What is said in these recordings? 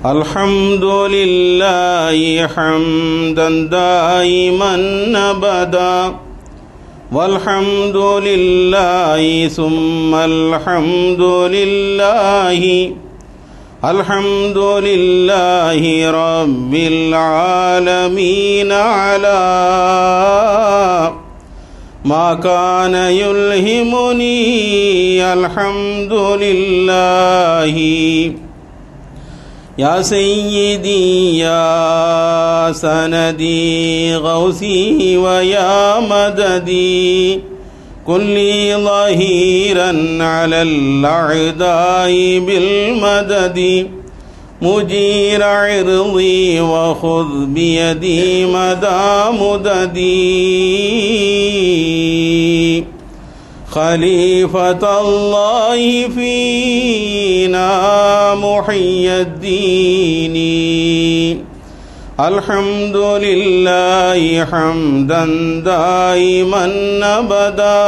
الحمد لله حمدا دائما أبدا والحمد لله ثم الحمد لله الحمد لله رب العالمين على ما كان يلهمني الحمد لله يا سيدي يا سندي غوثي ويا مددي كن لي ظهيرا على الأعداء بالمدد مجير عرضي وخذ بيدي مدى مددي خليفة الله فينا محي الدين الحمد لله حمدا دائما أبدا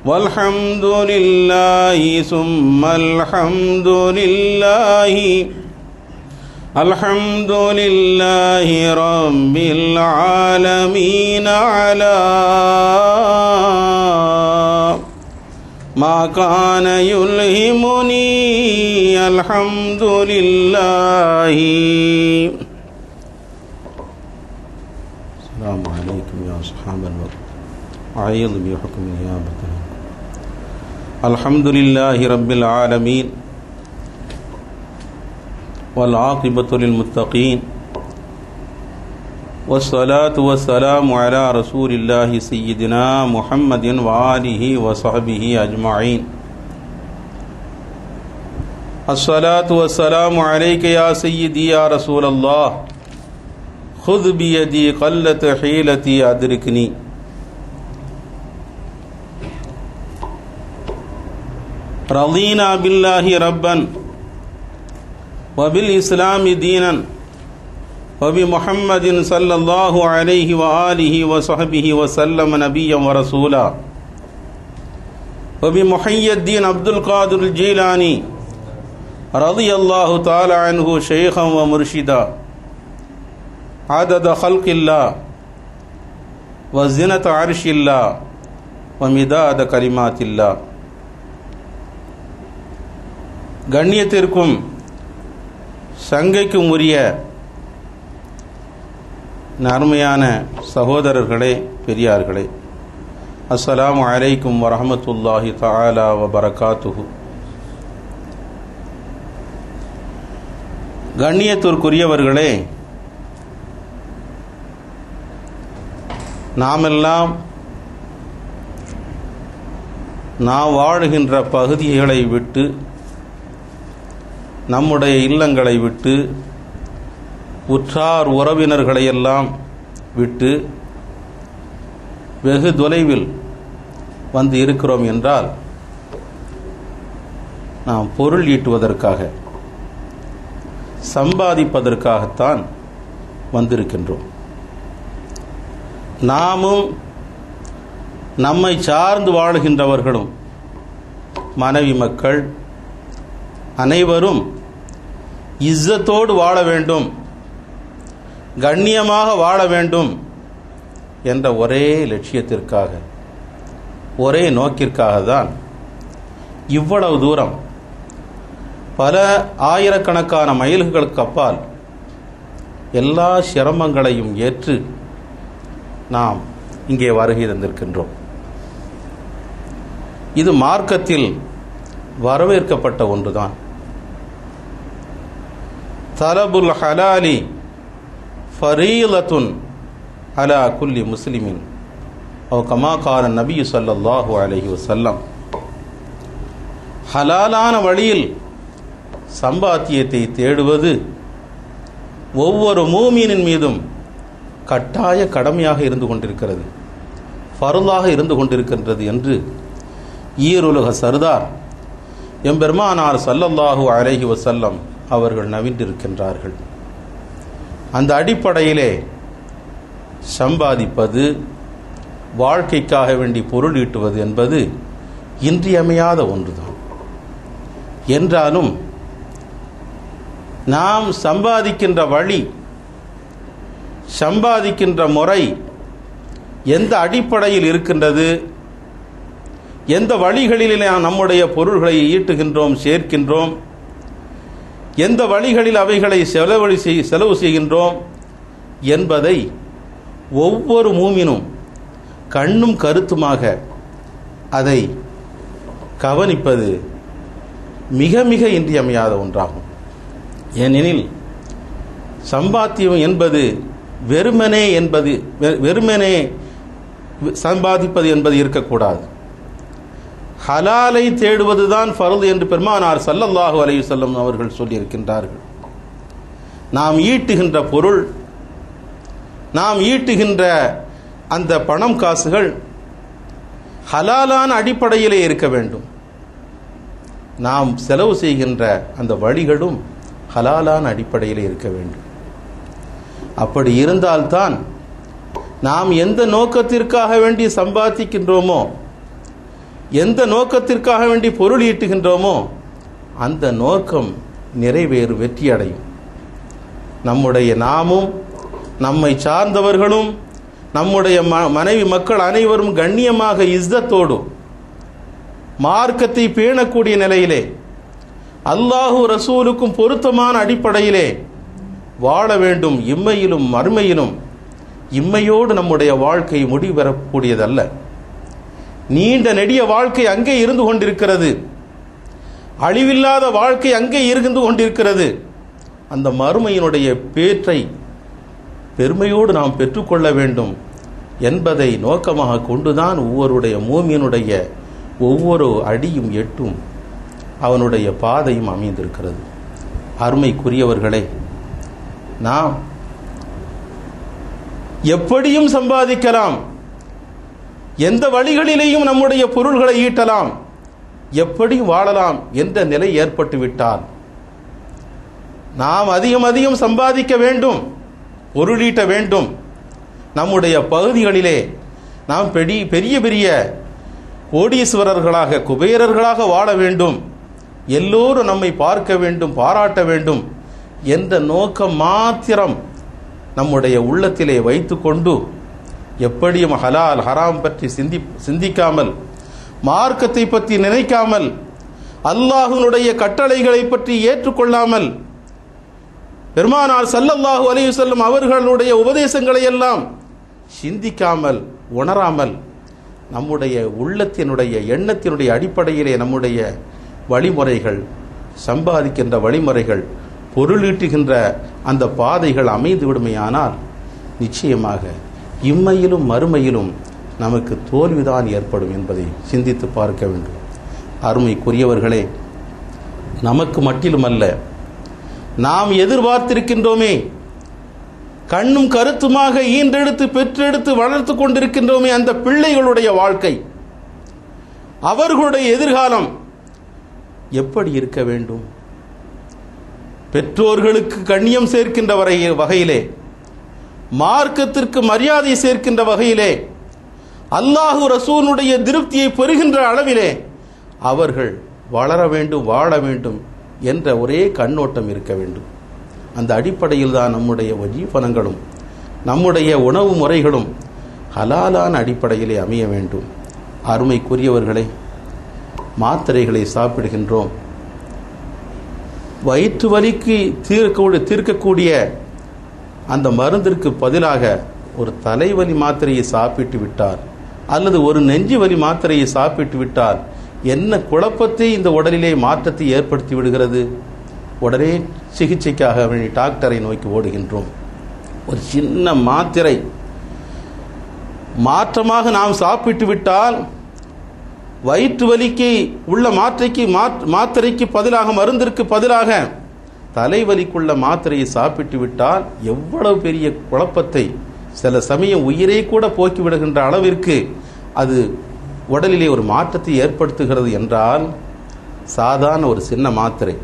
والحمد لله ثم الحمد لله الحمد لله رب العالمين على ما كان يلهمني الحمد لله. السلام عليكم يا أصحاب الوقت أعيذ بحكم نيابة الحمد لله رب العالمين والعاقبة للمتقين والصلاة والسلام على رسول الله سيدنا محمد وآله وصحبه أجمعين. الصلاة والسلام عليك يا سيدي يا رسول الله خذ بيدي قلت حيلتي أدركني. رضينا بالله ربا وبالإسلام دينا وبمحمد صلى الله عليه وآله وصحبه وسلم نبيا ورسولا وبمحي الدين عبد القادر الجيلاني رضي الله تعالى عنه شيخا ومرشدا عدد خلق الله وزنة عرش الله ومداد كلمات الله. கண்ணியத்திற்கும் சங்கைக்கும் உரிய அருமையான சகோதரர்களே, பெரியார்களே, அஸ்ஸலாமு அலைக்கும் வரஹ்மத்துல்லாஹி தஆலா வபரகாத்துஹு. கண்ணியத்திற்குரியவர்களே, நாமெல்லாம் நாம் வாழுகின்ற பகுதிகளை விட்டு, நம்முடைய இல்லங்களை விட்டு, உற்றார் உறவினர்களையெல்லாம் விட்டு வெகு தொலைவில் வந்து இருக்கிறோம் என்றால் நாம் பொருள் ஈட்டுவதற்காக, சம்பாதிப்பதற்காகத்தான் வந்திருக்கின்றோம். நாமும் நம்மை சார்ந்து வாழுகின்றவர்களும் மனைவி மக்கள் அனைவரும் இஸ்ஸத்தோடு வாழ வேண்டும், கண்ணியமாக வாழ வேண்டும் என்ற ஒரே லட்சியத்திற்காக, ஒரே நோக்கிற்காக தான் இவ்வளவு தூரம் பல ஆயிரக்கணக்கான மைல்களுக்கு அப்பால் எல்லா சிரமங்களையும் ஏற்று நாம் இங்கே வருகை தந்திருக்கின்றோம். இது மார்க்கத்தில் வரவேற்கப்பட்ட ஒன்றுதான். தலபுல் ஹலாலி ஃபரீலத்துன் அலா குல்லி முஸ்லிமின் அவ் கமா கால நபி ஸல்லல்லாஹு அலைஹி வஸல்லம். ஹலாலான வழியில் சம்பாத்தியத்தை தேடுவது ஒவ்வொரு மூமினின் மீதும் கட்டாய கடமையாக இருந்து கொண்டிருக்கிறது, ஃபர்லாக இருந்து கொண்டிருக்கின்றது என்று ஈருலக சர்தார் எம்பெருமானார் ஸல்லல்லாஹு அலைஹி வஸல்லம் அவர்கள் நவின்றிருக்கின்றார்கள். அந்த அடிப்படையிலே சம்பாதிப்பது, வாழ்க்கைக்காக வேண்டி பொருள் ஈட்டுவது என்பது இன்றியமையாத ஒன்றுதான். என்றாலும் நாம் சம்பாதிக்கின்ற வழி, சம்பாதிக்கின்ற முறை எந்த அடிப்படையில் இருக்கின்றது, எந்த வழிகளில் நம்முடைய பொருள்களை ஈட்டுகின்றோம், சேர்க்கின்றோம், எந்த வழிகளில் அவைகளை செலவு செய்கின்றோம் என்பதை ஒவ்வொரு மூமினும் கண்ணும் கருத்துமாக அதை கவனிப்பது மிக மிக இன்றியமையாத ஒன்றாகும். ஏனெனில் சம்பாத்தியம் என்பது வெறுமனே சம்பாதிப்பது என்பது இருக்கக்கூடாது. ஹலாலை தேடுவதுதான் ஃபர்து என்று பெருமானார் ஸல்லல்லாஹு அலைஹி வஸல்லம் அவர்கள் சொல்லியிருக்கின்றார்கள். நாம் ஈட்டுகின்ற பொருள், நாம் ஈட்டுகின்ற அந்த பணம் காசுகள் ஹலாலான அடிப்படையிலே இருக்க வேண்டும். நாம் செலவு செய்கின்ற அந்த வழிகளும் ஹலாலான அடிப்படையிலே இருக்க வேண்டும். அப்படி இருந்தால்தான் நாம் எந்த நோக்கத்திற்காக வேண்டி சம்பாதிக்கின்றோமோ, எந்த நோக்கத்திற்காக வேண்டி பொருள் ஈட்டுகின்றோமோ அந்த நோக்கம் நிறைவேறும், வெற்றி அடையும். நம்முடைய நாமும் நம்மை சார்ந்தவர்களும் நம்முடைய மனைவி மக்கள் அனைவரும் கண்ணியமாக இஸ்ஸத்தோடு மார்க்கத்தை பேணக்கூடிய நிலையிலே அல்லாஹு ரசூலுக்கும் பொருத்தமான அடிப்படையிலே வாழ வேண்டும். இம்மையிலும் மறுமையிலும் இம்மையோடு நம்முடைய வாழ்க்கை முடிவெறக்கூடியதல்ல. நீண்ட நெடிய வாழ்க்கை அங்கே இருந்து கொண்டிருக்கிறது. அழிவில்லாத வாழ்க்கை அங்கே இருந்து கொண்டிருக்கிறது. அந்த மறுமையினுடைய பேற்றை பெருமையோடு நாம் பெற்றுக்கொள்ள வேண்டும் என்பதை நோக்கமாக கொண்டுதான் ஒவ்வொருடைய மூமியினுடைய ஒவ்வொரு அடியும் எட்டும் அவனுடைய பாதையும் அமைந்திருக்கிறது. அருமைக்குரியவர்களே, நாம் எப்படியும் சம்பாதிக்கலாம், எந்த வழிகளிலேயும் நம்முடைய பொருள்களை ஈட்டலாம், எப்படியும் வாழலாம் என்ற நிலை ஏற்பட்டுவிட்டால் நாம் அதிகம் சம்பாதிக்க வேண்டும், பொருளீட்ட வேண்டும். நம்முடைய பகுதிகளிலே நாம் பெரிய பெரிய கோடீஸ்வரர்களாக, குபேரர்களாக வாழ வேண்டும், எல்லோரும் நம்மை பார்க்க வேண்டும், பாராட்ட வேண்டும் என்ற நோக்கம் மாத்திரம் நம்முடைய உள்ளத்திலே வைத்துக்கொண்டு எப்படியும் ஹலால் ஹராம் பற்றி சிந்திக்காமல், மார்க்கத்தை பற்றி நினைக்காமல், அல்லாஹ்வுடைய கட்டளைகளை பற்றி ஏற்றுக்கொள்ளாமல், பெருமானார் ஸல்லல்லாஹு அலைஹி வஸல்லம் அவர்களுடைய உபதேசங்களை எல்லாம் சிந்திக்காமல், உணராமல், நம்முடைய உள்ளத்தினுடைய எண்ணத்தினுடைய அடிப்படையிலே நம்முடைய வழிமுறைகள், சம்பாதிக்கின்ற வழிமுறைகள், பொருளீட்டுகின்ற அந்த பாதைகள் அமைந்து விடுமையானால் நிச்சயமாக இம்மையிலும் மறுமையிலும் நமக்கு தோல்விதான் ஏற்படும் என்பதை சிந்தித்து பார்க்க வேண்டும். அருமைக்குரியவர்களே, நமக்கு மட்டிலுமல்ல, நாம் எதிர்பார்த்திருக்கின்றோமே, கண்ணும் கருத்துமாக ஈன்றெடுத்து பெற்றெடுத்து வளர்த்து கொண்டிருக்கின்றோமே அந்த பிள்ளைகளுடைய வாழ்க்கை, அவர்களுடைய எதிர்காலம் எப்படி இருக்க வேண்டும்? பெற்றோர்களுக்கு கண்ணியம் சேர்க்கின்ற வகையிலே, மார்க்கத்திற்கு மரியாதை சேர்க்கின்ற வகையிலே, அல்லாஹு ரசூலுடைய திருப்தியை பெறுகின்ற அளவிலே அவர்கள் வளர வேண்டும், வாழ வேண்டும் என்ற ஒரே கண்ணோட்டம் இருக்க வேண்டும். அந்த அடிப்படையில் தான் நம்முடைய வஜீஃபனங்களும் நம்முடைய உணவு முறைகளும் ஹலாலான அடிப்படையிலே அமைய வேண்டும். அருமைக்குரியவர்களே, மாத்திரைகளை சாப்பிடுகின்றோம். வயிற்று வலிக்கு தீர்க்கக்கூடிய அந்த மருந்திற்கு பதிலாக ஒரு தலைவலி மாத்திரையை சாப்பிட்டு விட்டால் அல்லது ஒரு நெஞ்சு வலி மாத்திரையை சாப்பிட்டு விட்டால் என்ன குழப்பத்தை இந்த உடலிலே மாற்றத்தை ஏற்படுத்தி விடுகிறது. உடனே சிகிச்சைக்காக வேண்டி டாக்டரை நோக்கி ஓடுகின்றோம். ஒரு சின்ன மாத்திரை மாற்றமாக நாம் சாப்பிட்டு விட்டால் வயிற்று வலிக்கு உள்ள மாத்திரைக்கு பதிலாக, மருந்திற்கு பதிலாக தலைவலிக்குள்ள மாத்திரையை சாப்பிட்டு விட்டால் எவ்வளவு பெரிய குழப்பத்தை, சில சமயம் உயிரை கூட போக்கிவிடுகின்ற அளவிற்கு அது உடலிலே ஒரு மாற்றத்தை ஏற்படுத்துகிறது என்றால் சாதாரண ஒரு சின்ன மாத்திரை.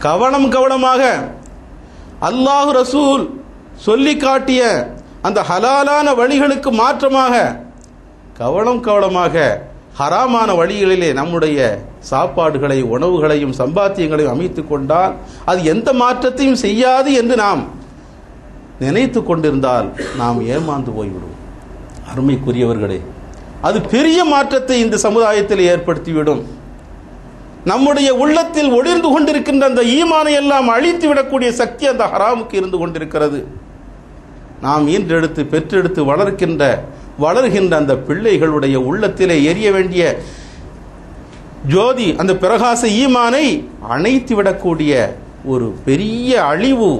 கவனமாக அல்லாஹ் ரசூல் சொல்லி காட்டிய அந்த ஹலாலான வழிகளுக்கு மாற்றமாக கவனமாக ஹராமான வழிகளிலே நம்முடைய சாப்பாடுகளை, உணவுகளையும், சம்பாத்தியங்களையும் அமைத்து கொண்டால் அது எந்த மாற்றத்தையும் செய்யாது என்று நாம் நினைத்து கொண்டிருந்தால் நாம் ஏமாந்து போய்விடுவோம். அருமைக்குரியவர்களே, அது பெரிய மாற்றத்தை இந்த சமுதாயத்தில் ஏற்படுத்திவிடும். நம்முடைய உள்ளத்தில் ஒளிர்ந்து கொண்டிருக்கின்ற அந்த ஈமானை எல்லாம் அழித்து விடக்கூடிய சக்தி அந்த ஹராமுக்கு இருந்து கொண்டிருக்கிறது. நாம் ஈன்றெடுத்து பெற்றெடுத்து வளர்கின்ற அந்த பிள்ளைகளுடைய உள்ளத்திலே எரிய வேண்டிய ஜோதி, அந்த பிரகாச ஈமானை அணைத்து விடக்கூடிய ஒரு பெரிய அழிவு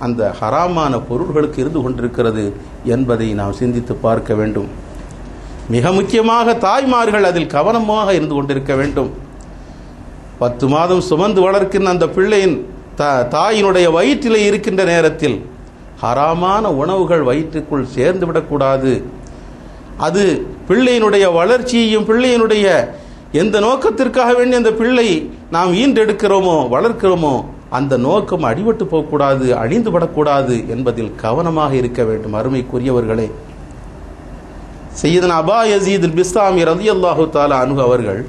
அந்த ஹராமான பொருள்களுக்கு இருந்து கொண்டிருக்கிறது என்பதை நாம் சிந்தித்து பார்க்க வேண்டும். மிக முக்கியமாக தாய்மார்கள் அதில் கவனமாக இருந்து கொண்டிருக்க வேண்டும். 10 மாதம் சுமந்து வளர்க்கின்ற அந்த பிள்ளையின் தாயினுடைய வயிற்றிலே இருக்கின்ற நேரத்தில் ஹராமான உணவுகள் வயிற்றுக்குள் சேர்ந்து விடக்கூடாது. அது பிள்ளையினுடைய வளர்ச்சியையும், பிள்ளையினுடைய எந்த நோக்கத்திற்காக வேண்டி அந்த பிள்ளை நாம் ஈன்றெடுக்கிறோமோ, வளர்க்கிறோமோ, அந்த நோக்கம் அடிபட்டு போகக்கூடாது, அழிந்து விடக்கூடாது என்பதில் கவனமாக இருக்க வேண்டும். அருமைக்குரியவர்களே, சையதுனா அபா யஸீத் பிஸ்தாமி ரலியல்லாஹு தஆலா அன்ஹு அவர்கள்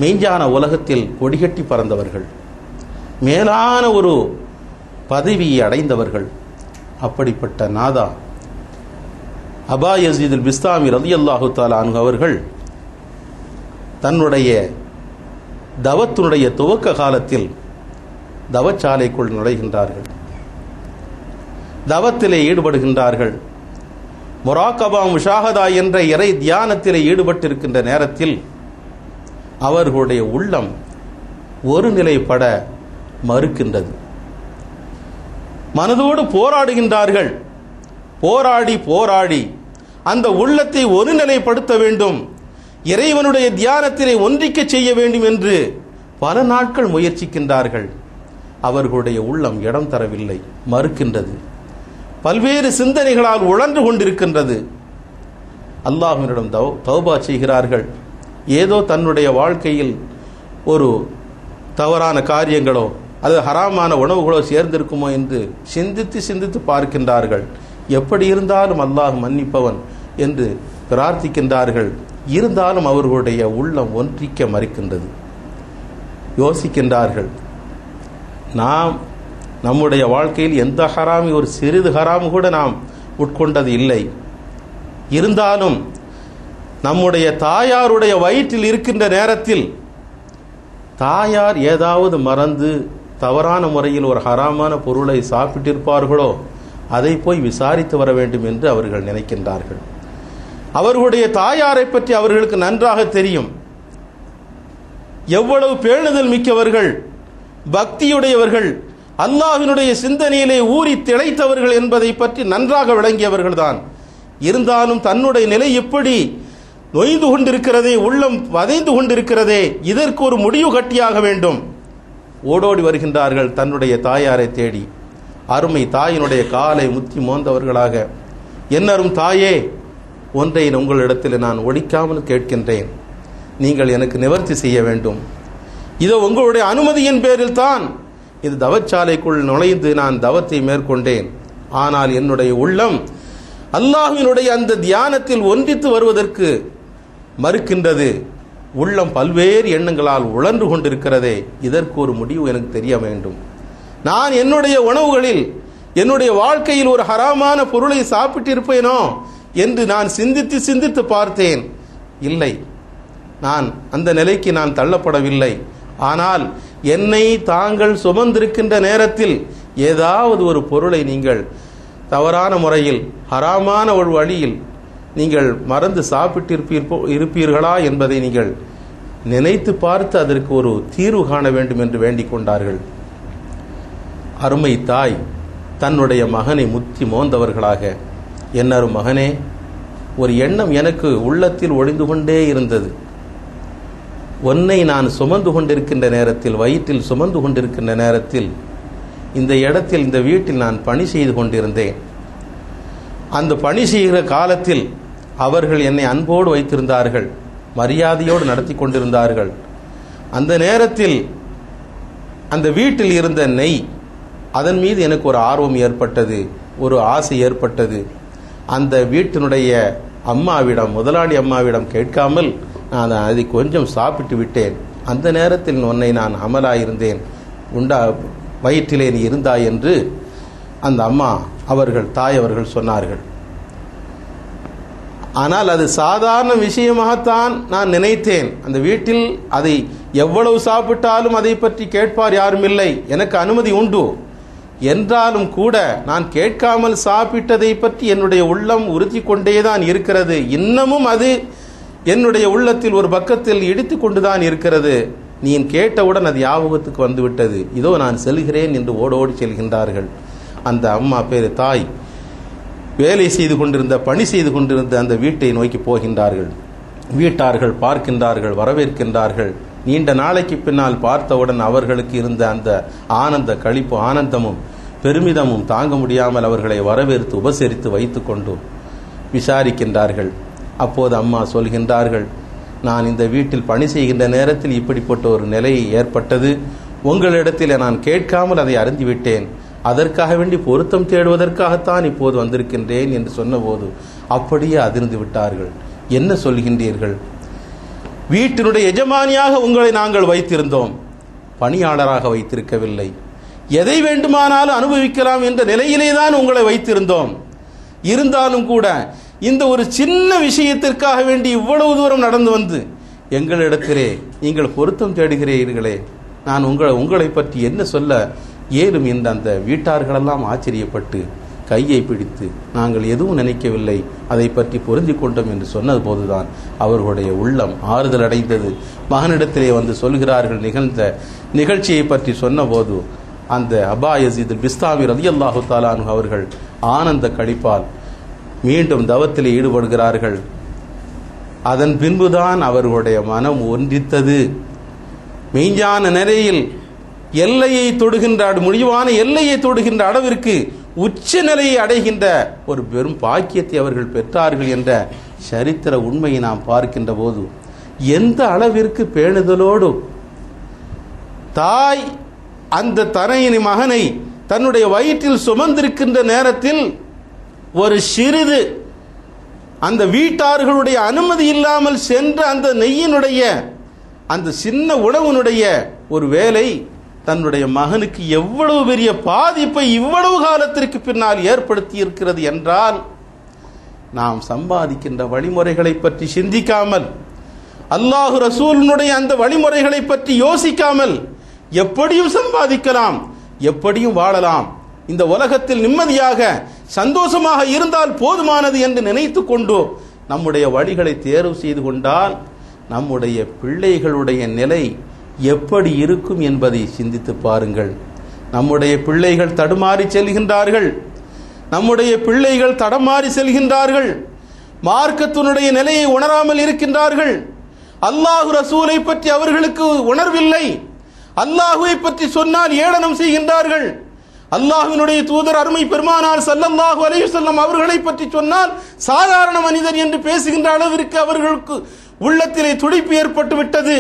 மெய்ஞான உலகத்தில் கொடிகட்டி பறந்தவர்கள், மேலான ஒரு பதவியை அடைந்தவர்கள். அப்படிப்பட்ட நாதா அபா யஸீத் பிஸ்தாமி ரலியல்லாஹு தஆலா அன்ஹு அவர்கள் தன்னுடைய தவத்தினுடைய துவக்க காலத்தில் தவச்சாலைக்குள் நுழைகின்றார்கள், தவத்திலே ஈடுபடுகின்றார்கள். முராகபா முஷாஹதா என்ற இறை தியானத்திலே ஈடுபட்டிருக்கின்ற நேரத்தில் அவர்களுடைய உள்ளம் ஒரு நிலைப்பட மறுக்கின்றது. மனதோடு போராடுகின்றார்கள். போராடி அந்த உள்ளத்தை ஒருநிலைப்படுத்த வேண்டும், இறைவனுடைய தியானத்திலே ஒன்றிக்க செய்ய வேண்டும் என்று பல நாட்கள் முயற்சிக்கின்றார்கள். அவர்களுடைய உள்ளம் இடம் தரவில்லை, மறுக்கின்றது. பல்வேறு சிந்தனைகளால் உழன்று கொண்டிருக்கின்றது. அல்லாஹ்வினிடம் தௌபா செய்கிறார்கள். ஏதோ தன்னுடைய வாழ்க்கையில் ஒரு தவறான காரியங்களோ அது ஹராமான உணவுகளோ சேர்ந்திருக்குமோ என்று சிந்தித்து பார்க்கின்றார்கள். எப்படி இருந்தாலும் அல்லாஹ் மன்னிப்பவன் என்று பிரார்த்திக்கின்றார்கள். இருந்தாலும் அவர்களுடைய உள்ளம் ஒன்றிக்க மறுக்கின்றது. யோசிக்கின்றார்கள், நாம் நம்முடைய வாழ்க்கையில் எந்த ஹராமி, ஒரு சிறிது ஹராம் கூட நாம் உட்கொண்டது இல்லை. இருந்தாலும் நம்முடைய தாயாருடைய வயிற்றில் இருக்கின்ற நேரத்தில் தாயார் ஏதாவது மறந்து தவறான முறையில் ஒரு ஹராமான பொருளை சாப்பிட்டிருப்பார்களோ, அதை போய் விசாரித்து வர வேண்டும் என்று அவர்கள் நினைக்கின்றார்கள். அவர்களுடைய தாயாரை பற்றி அவர்களுக்கு நன்றாக தெரியும். எவ்வளவு பேணுதல் மிக்கவர்கள், பக்தியுடையவர்கள், அல்லாஹ்வினுடைய சிந்தனையிலே ஊறி திளைத்தவர்கள் என்பதை பற்றி நன்றாக விளங்கியவர்கள்தான். இருந்தாலும் தன்னுடைய நிலை எப்படி நொய்ந்து கொண்டிருக்கிறதே, உள்ளம் வதைந்து கொண்டிருக்கிறதே, இதற்கு ஒரு முடிவு கட்டியாக வேண்டும். ஓடோடி வருகின்றார்கள் தன்னுடைய தாயாரை தேடி. அருமை தாயினுடைய காலை முத்தி மோந்தவர்களாக, என்னரும் தாயே, ஒன்றை உங்களிடத்தில் நான் ஒழிக்காமல் கேட்கின்றேன், நீங்கள் எனக்கு நிவர்த்தி செய்ய வேண்டும். இதோ உங்களுடைய அனுமதியின் பேரில் தான் இந்த தவச்சாலைக்குள் நுழைந்து நான் தவத்தை மேற்கொண்டேன். ஆனால் என்னுடைய உள்ளம் அல்லாஹ்வினுடைய அந்த தியானத்தில் ஒன்றித்து வருவதற்கு மறுக்கின்றது. உள்ளம் பல்வேறு எண்ணங்களால் உழன்று கொண்டிருக்கிறதே, இதற்கு ஒரு முடிவு எனக்கு தெரிய வேண்டும். நான் என்னுடைய உணவுகளில், என்னுடைய வாழ்க்கையில் ஒரு ஹராமான பொருளை சாப்பிட்டிருப்பேனோ என்று நான் சிந்தித்து பார்த்தேன். இல்லை, நான் அந்த நிலைக்கு நான் தள்ளப்படவில்லை. ஆனால் என்னை தாங்கள் சுமந்திருக்கின்ற நேரத்தில் ஏதாவது ஒரு பொருளை நீங்கள் தவறான முறையில், ஹராமான ஒரு வழியில் நீங்கள் மறந்து சாப்பிட்டிருப்பீர்களா என்பதை நீங்கள் நினைத்து பார்த்து அதற்கு ஒரு தீர்வு காண வேண்டும் என்று வேண்டிக் கொண்டார்கள். அருமை தாய் தன்னுடைய மகனை முத்தி மோந்தவர்களாக, என்னரும் மகனே, ஒரு எண்ணம் எனக்கு உள்ளத்தில் ஒளிந்து கொண்டே இருந்தது. உன்னை நான் சுமந்து கொண்டிருக்கின்ற நேரத்தில், வயிற்றில் சுமந்து கொண்டிருக்கின்ற நேரத்தில், இந்த இடத்தில், இந்த வீட்டில் நான் பணி செய்து கொண்டிருந்தேன். அந்த பணி செய்கிற காலத்தில் அவர்கள் என்னை அன்போடு வைத்திருந்தார்கள், மரியாதையோடு நடத்தி கொண்டிருந்தார்கள். அந்த நேரத்தில் அந்த வீட்டில் இருந்த நெய், அதன் மீது எனக்கு ஒரு ஆர்வம் ஏற்பட்டது, ஒரு ஆசை ஏற்பட்டது. அந்த வீட்டினுடைய அம்மாவிடம், முதலாளி அம்மாவிடம் கேட்காமல் நான் அதை கொஞ்சம் சாப்பிட்டு விட்டேன். அந்த நேரத்தில் உன்னை நான் அமலாயிருந்தேன், வயிற்றிலே நீ இருந்தாய் என்று அந்த அம்மா அவர்கள், தாய் அவர்கள் சொன்னார்கள். ஆனால் அது சாதாரண விஷயமாகத்தான் நான் நினைத்தேன். அந்த வீட்டில் அதை எவ்வளவு சாப்பிட்டாலும் அதை பற்றி கேட்பார் யாரும் இல்லை, எனக்கு அனுமதி உண்டு. என்றாலும் கூட நான் கேட்காமல் சாப்பிட்டதை பற்றி என்னுடைய உள்ளம் உறுத்தி கொண்டேதான் இருக்கிறது. இன்னமும் அது என்னுடைய உள்ளத்தில் ஒரு பக்கத்தில் இடித்து கொண்டுதான் இருக்கிறது. நீ கேட்டவுடன் அது ஞாபகத்துக்கு வந்துவிட்டது. இதோ நான் செல்கிறேன் என்று ஓடோடி செல்கின்றார்கள். அந்த அம்மா பேரு தாய் வேலை செய்து கொண்டிருந்த, பணி செய்து கொண்டிருந்த அந்த வீட்டை நோக்கி போகின்றார்கள். வீட்டார்கள் பார்க்கின்றார்கள், வரவேற்கின்றார்கள். நீண்ட நாளைக்கு பின்னால் பார்த்தவுடன் அவர்களுக்கு இருந்த அந்த ஆனந்த களிப்பு, ஆனந்தமும் பெருமிதமும் தாங்க முடியாமல் அவர்களை வரவேற்று உபசரித்து வைத்து கொண்டு விசாரிக்கின்றார்கள். அப்போது அம்மா சொல்கின்றார்கள், நான் இந்த வீட்டில் பணி செய்கின்ற நேரத்தில் இப்படிப்பட்ட ஒரு நிலை ஏற்பட்டது. உங்களிடத்தில் நான் கேட்காமல் அதை அறிந்துவிட்டேன். அதற்காக வேண்டி பொருத்தம் தேடுவதற்காகத்தான் இப்போது வந்திருக்கின்றேன் என்று சொன்னபோது அப்படியே அதிர்ந்து விட்டார்கள். என்ன சொல்கின்றீர்கள்? வீட்டினுடைய எஜமானியாக உங்களை நாங்கள் வைத்திருந்தோம், பணியாளராக வைத்திருக்கவில்லை. எதை வேண்டுமானாலும் அனுபவிக்கலாம் என்ற நிலையிலே தான் உங்களை வைத்திருந்தோம். இருந்தாலும் கூட இந்த ஒரு சின்ன விஷயத்திற்காக வேண்டி இவ்வளவு தூரம் நடந்து வந்து எங்களிடத்திலே நீங்கள் பொருத்தம் தேடுகிறீர்களே, நான் உங்களை பற்றி என்ன சொல்ல ஏலும் என்று அந்த வீட்டார்களெல்லாம் ஆச்சரியப்பட்டு கையை பிடித்து நாங்கள் எதுவும் நினைக்கவில்லை, அதை பற்றி பொருந்தி கொண்டோம் என்று சொன்னது போதுதான் அவர்களுடைய உள்ளம் ஆறுதல் அடைந்தது. மகனிடத்திலே வந்து சொல்கிறார்கள், நிகழ்ந்த நிகழ்ச்சியை பற்றி சொன்னபோது அந்த அபா யஸீத் பிஸ்தாமி ரலியல்லாஹு தஆலா அன்ஹு அவர்கள் ஆனந்த களிப்பால் மீண்டும் தவத்திலே ஈடுபடுகிறார்கள். அதன் பின்புதான் அவர்களுடைய மனம் ஒன்றித்தது. மெய்ஞான நிலையில் எல்லையை தொடுகின்ற, முடிவான எல்லையை தொடுகின்ற அளவிற்கு உச்ச நிலையை அடைகின்ற ஒரு பெரும் பாக்கியத்தை அவர்கள் பெற்றார்கள் என்ற சரித்திர உண்மையை நாம் பார்க்கின்ற போது எந்த அளவிற்கு பேணுதலோடு தாய் அந்த தனையின் மகனை தன்னுடைய வயிற்றில் சுமந்திருக்கின்ற நேரத்தில் ஒரு சிறிது அந்த வீட்டார்களுடைய அனுமதி இல்லாமல் சென்ற அந்த நெய்யினுடைய அந்த சின்ன உணவுனுடைய ஒரு வேலை தன்னுடைய மகனுக்கு எவ்வளவு பெரிய பாதிப்பை இவ்வளவு காலத்திற்கு பின்னால் ஏற்படுத்தி இருக்கிறது என்றால், நாம் சம்பாதிக்கின்ற வழிமுறைகளை பற்றி சிந்திக்காமல், அல்லாஹு ரசூலினுடைய அந்த வழிமுறைகளை பற்றி யோசிக்காமல் எப்படியும் சம்பாதிக்கலாம், எப்படியும் வாழலாம், இந்த உலகத்தில் நிம்மதியாக சந்தோஷமாக இருந்தால் போதுமானது என்று நினைத்து கொண்டு நம்முடைய வழிகளை தேர்வு செய்து கொண்டால் நம்முடைய பிள்ளைகளுடைய நிலை எப்படி இருக்கும் என்பதை சிந்தித்து பாருங்கள். நம்முடைய பிள்ளைகள் தடுமாறி செல்கின்றார்கள், நம்முடைய பிள்ளைகள் தடமாறி செல்கின்றார்கள், மார்க்கத்தினுடைய நிலையை உணராமல் இருக்கின்றார்கள். அல்லாஹு ரசூலை பற்றி அவர்களுக்கு உணர்வில்லை. அல்லாஹுவை பற்றி சொன்னால் ஏளனம் செய்கின்றார்கள். அல்லாஹ்வினுடைய தூதர் அருமை பெருமானார் ஸல்லல்லாஹு அலைஹி வஸல்லம் அவர்களை பற்றி சொன்னால் சாதாரண மனிதர் என்று பேசுகின்ற அளவிற்கு அவர்களுக்கு உள்ளத்திலே துடிப்பு ஏற்பட்டு விட்டது.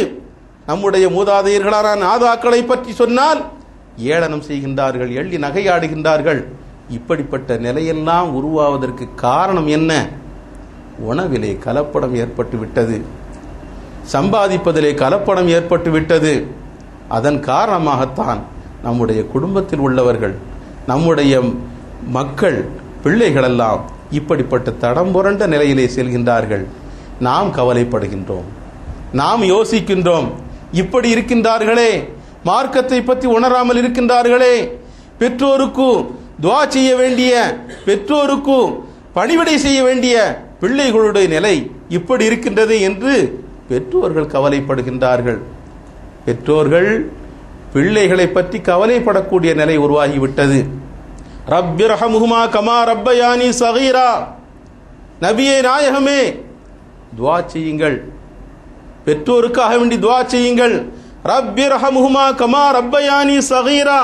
நம்முடைய மூதாதையர்களான நாதாக்களை பற்றி சொன்னால் ஏளனம் செய்கின்றார்கள், எள்ளி நகையாடுகின்றார்கள். இப்படிப்பட்ட நிலையெல்லாம் உருவாவதற்கு காரணம் என்ன? உணவிலே கலப்படம் ஏற்பட்டு விட்டது, சம்பாதிப்பதிலே கலப்படம் ஏற்பட்டு விட்டது. அதன் காரணமாகத்தான் நம்முடைய குடும்பத்தில் உள்ளவர்கள், நம்முடைய மக்கள், பிள்ளைகளெல்லாம் இப்படிப்பட்ட தடம் புரண்ட நிலையிலே செல்கின்றார்கள். நாம் கவலைப்படுகின்றோம், நாம் யோசிக்கின்றோம், இப்படி இருக்கின்றார்களே, மார்க்கத்தை பற்றி உணராமல் இருக்கின்றார்களே, பெற்றோருக்கு துஆ செய்ய வேண்டிய, பெற்றோருக்கு பணிவிடை செய்ய வேண்டிய பிள்ளைகளுடைய நிலை இப்படி இருக்கின்றது என்று பெற்றோர்கள் கவலைப்படுகின்றார்கள். பெற்றோர்கள் பிள்ளைகளை பற்றி கவலைப்படக்கூடிய நிலை உருவாகிவிட்டது. ரப்பிர்ஹம்ஹுமா கமா ரப்பயானி ஸகீரா, நபியே நாயகமே துஆ செய்யுங்கள், பெற்றோருக்காக வேண்டி துஆ செய்யுங்கள். ரப்பிர்ஹம்ஹுமா கமா ரப்பயானி ஸகீரா,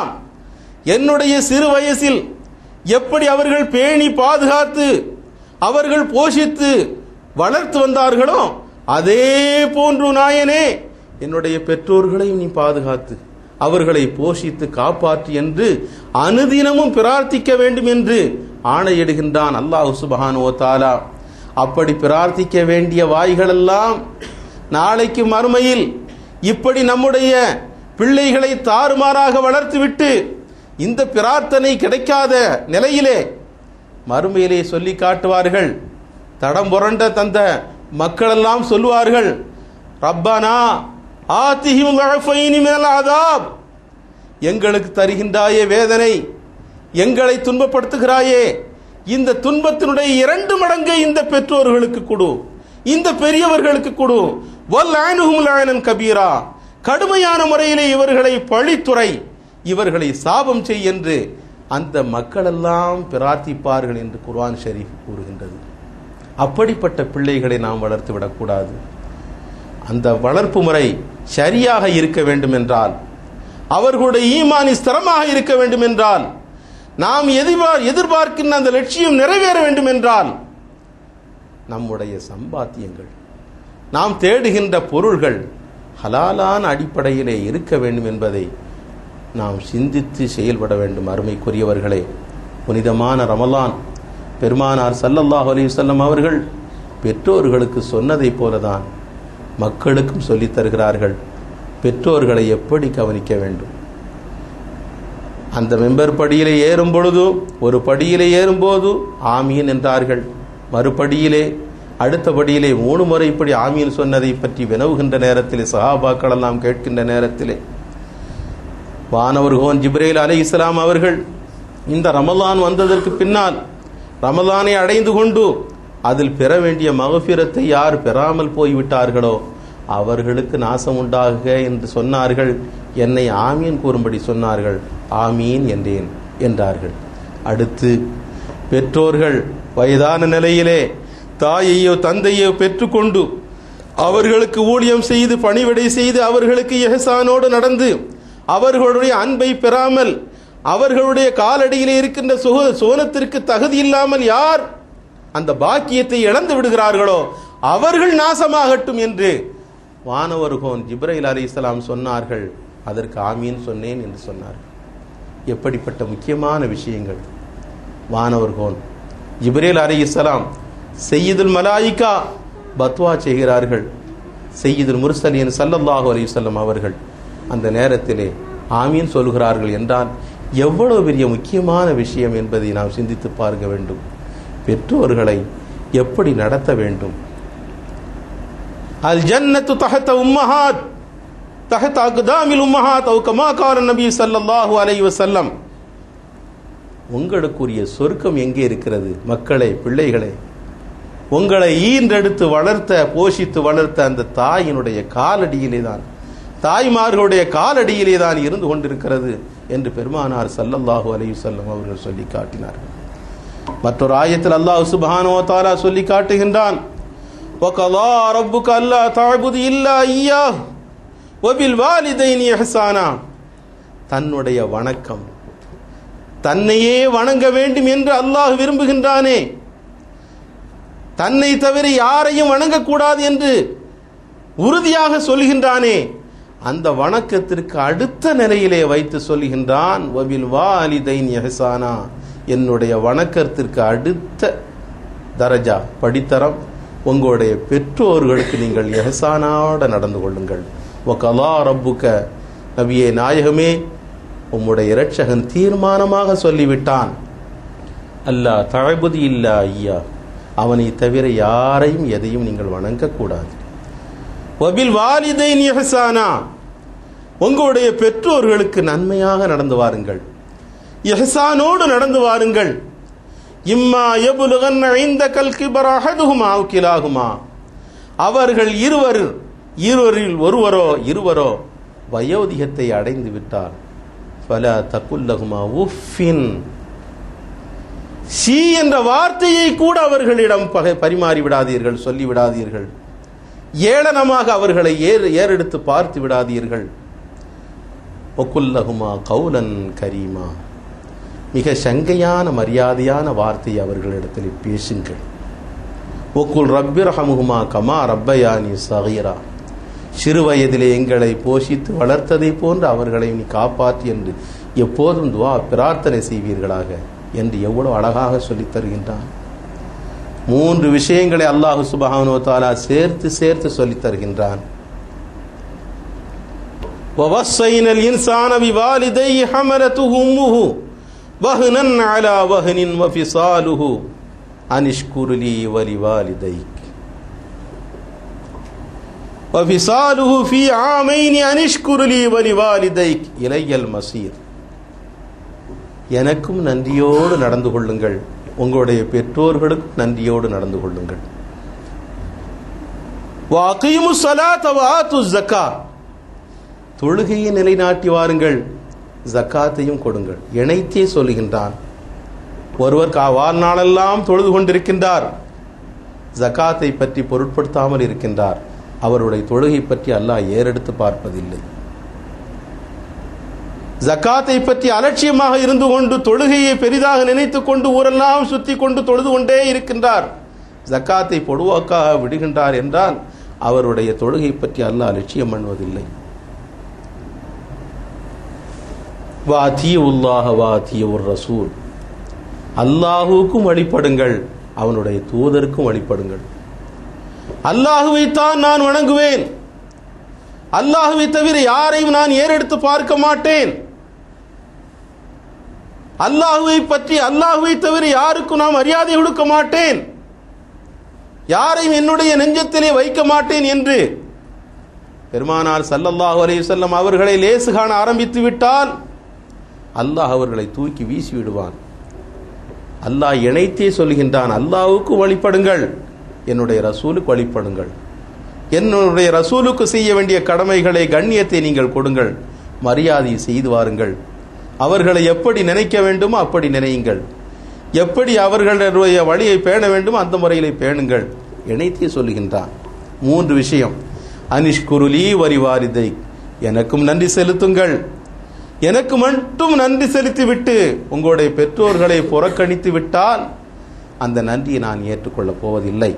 என்னுடைய சிறு வயசில் எப்படி அவர்கள் பேணி பாதுகாத்து அவர்கள் போஷித்து வளர்த்து வந்தார்களோ அதே போன்று நாயனே என்னுடைய பெற்றோர்களையும் நீ பாதுகாத்து அவர்களை போஷித்து காப்பாற்று என்று அனுதினமும் பிரார்த்திக்க வேண்டும் என்று ஆணையிடுகின்றான் அல்லாஹ் சுப்ஹானஹு வ தஆலா. அப்படி பிரார்த்திக்க வேண்டிய வாய்களெல்லாம் நாளைக்கு மறுமையில் இப்படி நம்முடைய பிள்ளைகளை தாறுமாறாக வளர்த்துவிட்டு இந்த பிரார்த்தனை கிடைக்காத நிலையிலே மறுமையிலே சொல்லி காட்டுவார்கள். தடம் புரண்ட தந்த மக்களெல்லாம் சொல்லுவார்கள், ரப்பனா ஆத்திஹிம் ضعفين من العذاب, எங்களுக்கு தருகின்றாயே வேதனை, எங்களை துன்பப்படுத்துகிறாயே, இந்த துன்பத்தினுடைய 2 மடங்கை இந்த பெற்றோர்களுக்கு கொடு, இந்த பெரியவர்களுக்கு கொடு, வல்அன்ஹும் லஅனன் கபீரா, கடுமையான முறையிலே இவர்களை பழித்துறை, இவர்களை சாபம் செய் என்று அந்த மக்களெல்லாம் பிரார்த்திப்பார்கள் என்று குர்ஆன் ஷரீஃப் கூறுகின்றது. அப்படிப்பட்ட பிள்ளைகளை நாம் வளர்த்து விடக்கூடாது. அந்த வளர்ப்பு முறை சரியாக இருக்க வேண்டும் என்றால், அவர்களுடைய ஈமான் ஸ்திரமாக இருக்க வேண்டும் என்றால், நாம் எதிர்பார்க்கின்ற அந்த லட்சியம் நிறைவேற வேண்டும் என்றால், நம்முடைய சம்பாத்தியங்கள், நாம் தேடுகின்ற பொருள்கள் ஹலாலான அடிப்படையிலே இருக்க வேண்டும் என்பதை நாம் சிந்தித்து செயல்பட வேண்டும். அருமைக்குரியவர்களே, புனிதமான ரமலான் பெருமானார் ஸல்லல்லாஹு அலைஹி வஸல்லம் அவர்கள் பெற்றோர்களுக்கு சொன்னதைப் போலதான் மக்களுக்கும் சொல்லித் தருகிறார்கள். பெற்றோர்களை எப்படி கவனிக்க வேண்டும். அந்த மெம்பர் படியிலே ஏறும் பொழுது, ஒரு படியிலே ஏறும்போது ஆமீன் என்றார்கள், மறுபடியிலே அடுத்த படியிலே 3 முறை இப்படி ஆமீன் சொன்னதை பற்றி வினவுகின்ற நேரத்திலே, சஹாபாக்கள் எல்லாம் கேட்கின்ற நேரத்திலே, வானவர்கோன் ஜிப்ரீல் அலைஹிஸ்ஸலாம் அவர்கள் இந்த ரமலான் வந்ததற்கு பின்னால் ரமலானை அடைந்து கொண்டு அதில் பெற வேண்டிய மகஃபிரத்தை யார் பெறாமல் போய்விட்டார்களோ அவர்களுக்கு நாசம் உண்டாகுக என்று சொன்னார்கள். என்னை ஆமீன் கூறும்படி சொன்னார்கள். ஆமீன் என்றேன் என்றார்கள். அடுத்து பெற்றோர்கள் வயதான நிலையிலே தாயையோ தந்தையோ பெற்றுக்கொண்டு அவர்களுக்கு ஊழியம் செய்து பணிவிடை செய்து அவர்களுக்கு இஹ்சானோடு நடந்து அவர்களுடைய அன்பை பெறாமல் அவர்களுடைய காலடியிலே இருக்கின்ற சோனத்திற்கு தகுதி இல்லாமல் யார் அந்த பாக்கியத்தை இழந்து விடுகிறார்களோ அவர்கள் நாசமாகட்டும் என்று வானவர்கோன் ஜிப்ரீல் அலைஹிஸ்ஸலாம் சொன்னார்கள். அதற்கு ஆமீன் சொன்னேன் என்று சொன்னார்கள். எப்படிப்பட்ட முக்கியமான விஷயங்கள். வானவர்கோன் ஜிப்ரீல் அலைஹிஸ்ஸலாம் சையதுல் மலாயிகா பத்வா செய்கிறார்கள். சையதுல் முர்சலீன் ஸல்லல்லாஹு அலைஹி வஸல்லம் அவர்கள் அந்த நேரத்திலே ஆமீன் சொல்கிறார்கள் என்றால் எவ்வளவு பெரிய முக்கியமான விஷயம் என்பதை நாம் சிந்தித்து பார்க்க வேண்டும். பெற்றோர்களை எப்படி நடத்த வேண்டும். அல் ஜன்னத்து தஹத உம்மஹாத் தஹத அக்தாமில் உம்மஹாத் அவ் கமா கால நபி ஸல்லல்லாஹு அலைஹி வஸல்லம். உங்களுக்குரிய சொர்க்கம் எங்கே இருக்கிறது? மக்களே, பிள்ளைகளே, உங்களை ஈன்றெடுத்து வளர்த்த போஷித்து வளர்த்த அந்த தாயினுடைய காலடியிலே தான், தாய்மார்களுடைய காலடியிலே தான் இருந்து கொண்டிருக்கிறது என்று பெருமானார் ஸல்லல்லாஹு அலைஹி வஸல்லம் அவர்கள் சொல்லி காட்டினார்கள். மற்றொரு ஆயத்தில் அல்லாஹ் சுப்ஹானஹு வ தஆலா சொல்லி காட்டுகின்றான், வகலா ரப்புக அல்லா தஅபுது இல்லா இய்யாஹ் வபில் வாலிதைனி இஹ்சானா. தன்னுடைய வணக்கம், தன்னையே வணங்க வேண்டும் என்று அல்லாஹ் விரும்புகின்றானே, தன்னை தவிர யாரையும் வணங்கக்கூடாது என்று உறுதியாக சொல்கின்றானே, அந்த வணக்கத்திற்கு அடுத்த நிலையிலே வைத்து சொல்கின்றான், வபில் வாலிதைனி இஹ்சானா, என்னுடைய வணக்கத்திற்கு அடுத்த தரஜா படித்தரம் உங்களுடைய பெற்றோர்களுக்கு நீங்கள் இஹ்சானோடு நடந்து கொள்ளுங்கள். வகலா ரப்புக, நபியே நாயகமே, உம்முடைய இரட்சகன் தீர்மானமாக சொல்லிவிட்டான், அல்லா தஅபுது இல்லா ஐயா, அவனை தவிர யாரையும் எதையும் நீங்கள் வணங்கக்கூடாது. வபில் வாலிதைனி இஹ்சானா, உங்களுடைய பெற்றோர்களுக்கு நன்மையாக நடந்து வாருங்கள், இஹ்சானோடு நடந்து வாருங்கள். இம்மா யபுலுகன்ன இந்தகல் கிபர அஹதுஹுமா அவ் கிலாஹுமா, அவர்கள் இருவரில் இருவரோ வயோதிகத்தை அடைந்து விட்டால் ஃபலா தகுல்லஹுமா உஃபின், ஷீ என்ற வார்த்தையை கூட அவர்களிடம் பரிமாறி விடாதீர்கள், சொல்லி விடாதீர்கள். ஏளனமாக அவர்களை ஏறெடுத்து பார்த்து விடாதீர்கள். வகுல்லஹுமா கௌலன் கரீமா, மிக சங்கையான மரியாதையான வார்த்தையை அவர்களிடத்தில் பேசுங்கள். வகுல் ரப்பிர்ஹமுஹுமா கமா ரப்பயானி ஸகீரா, சிறு வயதிலே எங்களை போஷித்து வளர்த்ததை போன்று அவர்களை நீ காப்பாற்றி என்று எப்போதும் துவா பிரார்த்தனை செய்வீர்களாக என்று எவ்வளவு அழகாக சொல்லித் தருகின்றான். 3 விஷயங்களை அல்லாஹ் சுப்ஹானஹு வ தஆலா சேர்த்து சேர்த்து சொல்லித் தருகின்றான். وَوَصَّيْنَا الْإِنسَانَ بِوَالِدَيْهِ حَمَلَتْهُ أُمُّهُ وَهْنًا عَلَى وَهْنٍ وَفِصَالُهُ أَنِ اشْكُرْ لِي وَلِوَالِدَيْكَ وَفِصَالُهُ فِي عَامَيْنِ أَنِ اشْكُرْ لِي وَلِوَالِدَيْكَ إِلَيَّ الْمَصِيرُ. எனக்கும் நன்றியோடு நடந்து கொள்ளுங்கள், உங்களுடைய பெற்றோர்களுக்கும் நன்றியோடு நடந்து கொள்ளுங்கள். وَأَقِيمُوا الصَّلَاةَ وَآتُوا الزَّكَاةَ. தொழுகையை நிலைநாட்டி வாருங்கள், ஜக்காத்தையும் கொடுங்கள். இணைத்தே சொல்லுகின்றான். ஒருவர் வாழ்நாளெல்லாம் தொழுது கொண்டிருக்கின்றார், ஜக்காத்தை பற்றி பொருட்படுத்தாமல் இருக்கின்றார், அவருடைய தொழுகை பற்றி அல்லாஹ் ஏறெடுத்து பார்ப்பதில்லை. ஜக்காத்தை பற்றி அலட்சியமாக இருந்து கொண்டு தொழுகையை பெரிதாக நினைத்துக் கொண்டு ஊரெல்லாம் சுத்தி கொண்டு தொழுது கொண்டே இருக்கின்றார், ஜக்காத்தை பொதுவாக்காக விடுகின்றார் என்றால் அவருடைய தொழுகை பற்றி அல்லாஹ் அலட்சியம் பண்ணுவதில்லை. வாத்தியுல்லாஹ வாத்தியுர் ரசூல். அல்லாஹுவுக்கும் வழிபடுங்கள், அவனுடைய தூதருக்கும் வழிபடுங்கள். அல்லாஹுவை தான் நான் வணங்குவேன், அல்லாஹுவை தவிர யாரையும் நான் ஏறெடுத்து பார்க்க மாட்டேன். அல்லாஹுவை பற்றி அல்லாஹுவை தவிர யாருக்கும் நான் மரியாதை கொடுக்க மாட்டேன், யாரையும் என்னுடைய நெஞ்சத்திலே வைக்க மாட்டேன் என்று பெருமானார் ஸல்லல்லாஹு அலைஹி வஸல்லம் அவர்களை லேசு காண ஆரம்பித்து விட்டால் அல்லாஹ் அவர்களை தூக்கி வீசி விடுவான். அல்லாஹ் இணைத்தே சொல்கின்றான், அல்லாஹ்வுக்கு வழிபடுங்கள், என்னுடைய ரசூலுக்கு வழிபடுங்கள். என்னுடைய ரசூலுக்கு செய்ய வேண்டிய கடமைகளை கண்ணியத்தை நீங்கள் கொடுங்கள், மரியாதை செய்து வாருங்கள். அவர்களை எப்படி நினைக்க வேண்டுமோ அப்படி நினையுங்கள், எப்படி அவர்களுடைய வழியை பேண வேண்டுமோ அந்த முறையிலே பேணுங்கள். இணைத்தே சொல்லுகின்றான். 3 விஷயம். அனிஷ்குருலி வலிவாலிதை, எனக்கும் நன்றி செலுத்துங்கள். எனக்கு மட்டும் நன்றி செலுத்தி விட்டு உங்களுடைய பெற்றோர்களை புறக்கணித்து விட்டால் அந்த நன்றியை நான் ஏற்றுக்கொள்ளப் போவதில்லை.